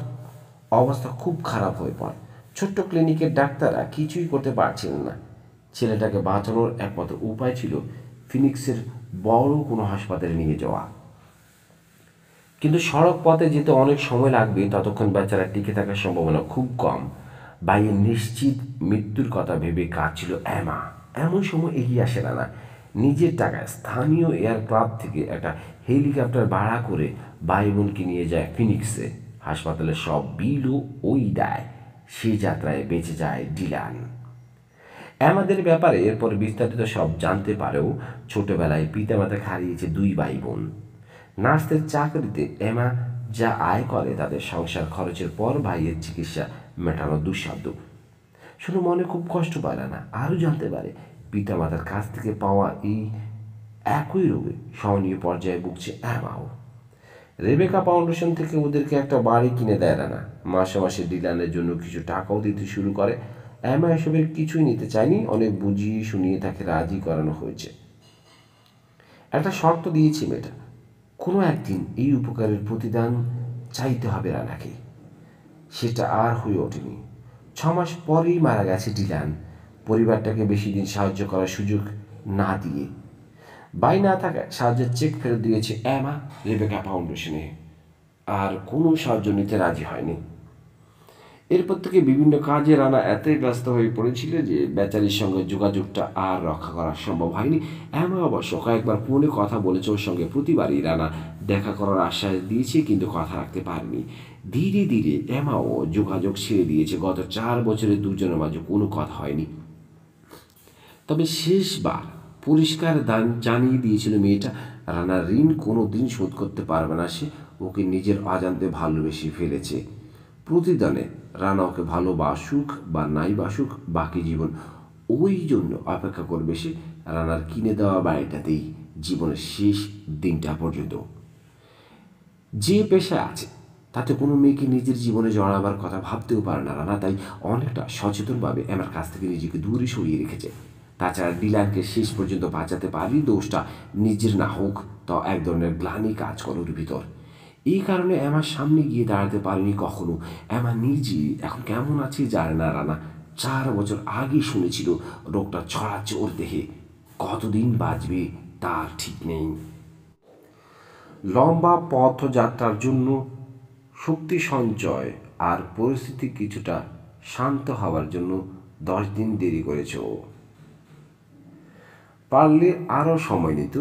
অবস্থা খুব খারাপ হয়ে পড়ে। ছোট্ট ক্লিনিকের ডাক্তাররা কিছুই করতে পারছিলেন না। ছেলেটাকে বাঁচানোর একমাত্র উপায় ছিল ফিনিক্সের বড় কোনো হাসপাতালে নিয়ে যাওয়া। কিন্তু সড়ক পথে যেতে অনেক সময় লাগবে, ততক্ষণ বেচারা টিকে থাকার সম্ভাবনা খুব কম। ভাইয়ের নিশ্চিত মৃত্যুর কথা ভেবে কাঁদছিল এমা। এমন সময় এগিয়ে আসে রানা। নিজের টাকায় স্থানীয় এয়ার ক্লাব থেকে একটা হেলিকপ্টার ভাড়া করে ভাই বোনকে নিয়ে যায় ফিনিক্সে। হাসপাতালের সব বিলও ওই দেয়। সে যাত্রায় বেঁচে যায় ডিলান। আমাদের ব্যাপারে এরপর বিস্তারিত সব জানতে পারেও ছোটবেলায় পিতামাতা হারিয়েছে দুই ভাই বোন। নার্সদের চাকরিতে এমা যা আয় করে তাদের সংসার খরচের পর ভাইয়ের চিকিৎসা মেটানো দুঃসাধ্য। শুধু মনে খুব কষ্ট পায় না, আরও জানতে পারে পিতামাতার কাছ থেকে পাওয়া এই একই রোগে সহনীয় পর্যায়ে ভুগছে এমাও। রেবেকা ফাউন্ডেশন থেকে ওদেরকে একটা বাড়ি কিনে দেয় রানা। মাসে মাসে ডিলানের জন্য কিছু টাকাও দিতে শুরু করে। এমা এসবের কিছুই নিতে চায়নি, অনেক বুঝিয়ে শুনিয়ে তাকে রাজি করানো হয়েছে। একটা শর্ত দিয়েছি মেয়েটা, কোনো একদিন এই উপকারের প্রতিদান চাইতে হবে রানাকে। সেটা আর হয়ে ওঠেনি। 6 মাস পরেই মারা গেছে ডিলান, পরিবারটাকে বেশি দিন সাহায্য করার সুযোগ না দিয়ে। বাই না থাকায় সাহায্যের চেক ফেরত দিয়েছে এমা রেবেকা ফাউন্ডেশনে, আর কোনো সাহায্য নিতে রাজি হয়নি। এরপর থেকে বিভিন্ন কাজে রানা এতই ব্যস্ত হয়ে পড়েছিল যে বেচারির সঙ্গে যোগাযোগটা আর রক্ষা করা সম্ভব হয়নি। এমা অবশ্য কয়েকবার ফোনে কথা বলেছে ওর সঙ্গে, প্রতিবারই রানা দেখা করার আশ্বাস দিয়েছে, কিন্তু কথা রাখতে পারেনি। ধীরে ধীরে এমাও যোগাযোগ ছেড়ে দিয়েছে। গত 4 বছরে দুজনের মাঝে কোনো কথা হয়নি। তবে শেষবার পরিষ্কার জানিয়ে দিয়েছিল মেয়েটা রানার ঋণ কোনো দিন শোধ করতে পারবে না। সে ওকে নিজের অজান্তে ভালোবেসে ফেলেছে। প্রতিদানে রানা ওকে ভালোবাসুক বা নাই বাসুক, বাকি জীবন ওই জন্য অপেক্ষা করবে সে রানার কিনে দেওয়া বাড়িটাতেই জীবনের শেষ দিনটা পর্যন্ত। যে পেশা আছে তাতে কোনো মেয়েকে নিজের জীবনে জড়াবার কথা ভাবতেও পারে না রানা, তাই অনেকটা সচেতনভাবে আমার কাছ থেকে নিজেকে দূরে সরিয়ে রেখেছে। তাছাড়া ডিলানকে শেষ পর্যন্ত বাঁচাতে পারি, দোষটা নিজের না হোক, তা এক ধরনের গ্লানি কাজ করে ওর ভিতর। এই কারণে আমার সামনে গিয়ে দাঁড়াতে পারিনি কখনো। আমার নিজে এখন কেমন আছে জানে না রানা। 4 বছর আগে শুনেছিল রোগটা ছড়াচ্ছে ওর দেহে, কতদিন বাঁচবে তার ঠিক নেই। লম্বা পথযাত্রার জন্য শক্তি সঞ্চয় আর পরিস্থিতি কিছুটা শান্ত হওয়ার জন্য 10 দিন দেরি করেছে ও। পারলে আরও সময় নিত,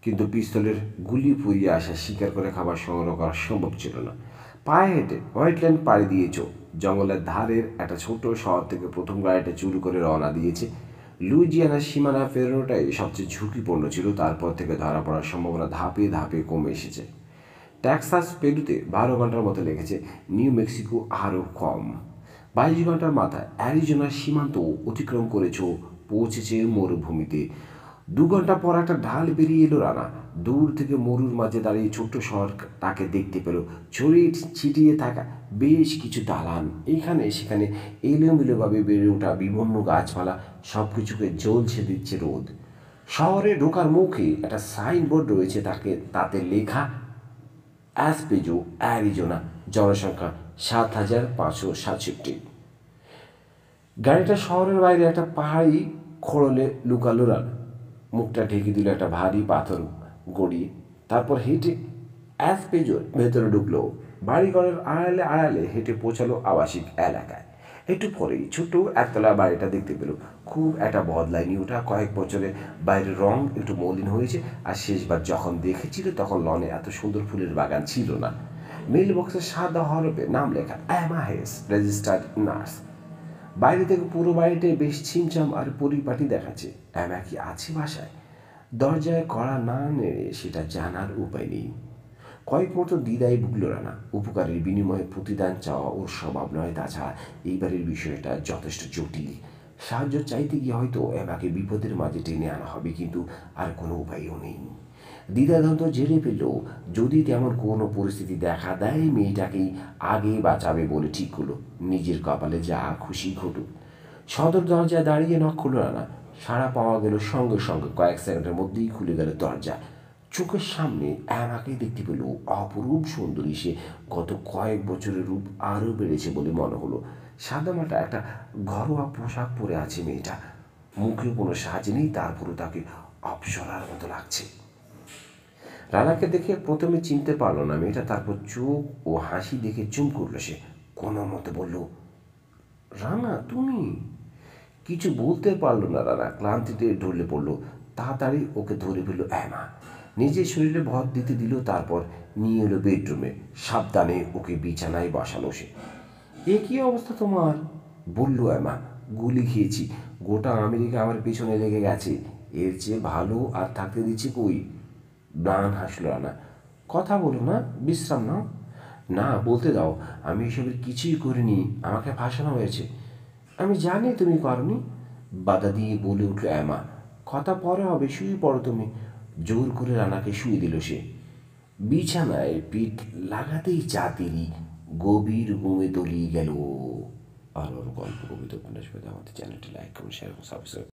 কিন্তু পিস্তলের গুলি ফুরিয়ে আসা শিকার করে খাবার সংগ্রহ করা সম্ভব ছিল না। পায়ে হেঁটে হোয়াইটল্যান্ড পাড়ি দিয়েছ। জঙ্গলের ধারের একটা ছোট শহর থেকে প্রথম গাড়িটা চুরি করে রওনা দিয়েছে। লুইজিয়ানার সীমানা পেরোনোটাই সবচেয়ে ঝুঁকিপূর্ণ ছিল। তারপর থেকে ধরা পড়ার সম্ভাবনা ধাপে ধাপে কমে এসেছে। টেক্সাস পেরুতে 12 ঘন্টার মতো লেগেছে, নিউ মেক্সিকো আরও কম। 22 ঘন্টার মাথায় অ্যারিজোনার সীমান্ত অতিক্রম করেছ, পৌঁছেছে মরুভূমিতে। 2 ঘন্টা পর একটা ঢাল বেরিয়ে এলো রানা। দূর থেকে মরুর মাঝে দাঁড়িয়ে ছোট্ট শহর তাকে দেখতে পেল। ছড়িয়ে ছিটিয়ে থাকা বেশ কিছু দালান, এখানে সেখানে এলোমেলোভাবে বেড়ে ওঠা বিভিন্ন গাছপালা, সব কিছুকে জ্বলছে দিচ্ছে রোদ। শহরে ঢোকার মুখে একটা সাইনবোর্ড রয়েছে, তাতে লেখা অ্যাসপেজো, অ্যারিজোনা, জনসংখ্যা 7,567। গাড়িটা শহরের বাইরে একটা পাহাড়ি খোড়লে লুকালো রানা। মুখটা ঢেকে দিল একটা ভারী পাথর গড়িয়ে। তারপর হেঁটে অ্যাসপেজোর ভেতরে ঢুকলো। বাড়িঘরের আড়ালে আড়ালে হেঁটে পৌঁছালো আবাসিক এলাকায়। একটু পরেই ছোট্ট একতলা বাড়িটা দেখতে পেল। খুব একটা বদলায়নি ওটা। কয়েক বছরে বাইরের রং একটু মলিন হয়েছে, আর শেষবার যখন দেখেছিল তখন লনে এত সুন্দর ফুলের বাগান ছিল না। মেল বক্সে সাদা হরফে নাম লেখা, এমা হেস, রেজিস্টার্ড নার্স। বাইরে থেকে পুরো বাড়িটাই বেশ ছিমছাম আর পরিপাটি দেখাচ্ছে। এমা কি আছে বাসায়? দরজায় কড়া না নেড়ে সেটা জানার উপায় নেই। কয়েক মুহূর্ত দ্বিধায় ভুগল রানা। উপকারের বিনিময়ে প্রতিদান চাওয়া ওর স্বভাব নয়। তাছাড়া এইবারের বিষয়টা যথেষ্ট জটিল। সাহায্য চাইতে গিয়ে হয়তো এমাকে বিপদের মাঝে টেনে আনা হবে, কিন্তু আর কোনো উপায়ও নেই। দ্বিধাদ্বন্দ্ব জেরে ফেলল, যদি তেমন কোনো পরিস্থিতি দেখা দেয় মেয়েটাকেই আগে বাঁচাবে বলে ঠিক হলো। নিজের কপালে যা খুশি ঘটুক। সদর দরজায় দাঁড়িয়ে নক করল রানা। সাড়া পাওয়া গেল সঙ্গে সঙ্গে। কয়েক সেকেন্ডের মধ্যেই খুলে গেল দরজা। চোখের সামনে এমাকেই দেখতে পেল, অপরূপ সুন্দরী সে। গত কয়েক বছরের রূপ আরও বেড়েছে বলে মনে হলো। সাদামাটা একটা ঘরোয়া পোশাক পরে আছে মেয়েটা। মুখে কোনো সাজ নেই, তারপরও তাকে অপসরার মতো লাগছে। রানাকে দেখে প্রথমে চিনতে পারল না মেয়েটা, তারপর চোখ ও হাসি দেখে চুপ করলো সে। কোনো মতে বলল, রানা তুমি? কিছু বলতে পারলো না রানা, ক্লান্তিতে ঢলে পড়ল। তাড়াতাড়ি ওকে ধরে ফেলল অ্যামা, নিজের শরীরে ভর দিতে দিল, তারপর নিয়ে এলো বেডরুমে। সাবধানে ওকে বিছানায় বসালো সে। এ কী অবস্থা তোমার? বলল অ্যামা। গুলি খেয়েছি, গোটা আমেরিকা আমার পেছনে লেগে গেছে, এর চেয়ে ভালো আর থাকতে দিচ্ছি কই? ম্লান হাসল রানা। কথা বলো না, বিশ্রাম নাও। না, বলতে দাও, আমি এসবের কিছুই করিনি, আমাকে ফাঁসানো হয়েছে। আমি জানি তুমি করনি, বাধা দিয়ে বলে উঠল অ্যামা। কথা পরে হবে, শুয়ে পড়ো তুমি। জোর করে রানাকে শুয়ে দিল সে। বিছানায় পিঠ লাগাতেই চাতিরি গভীর ঘুমে তলিয়ে গেল। আর ওর গল্প কবিতা উপন্যাস পেতে আমাদের চ্যানেলটি লাইক করুন, শেয়ার করুন, সাবস্ক্রাইব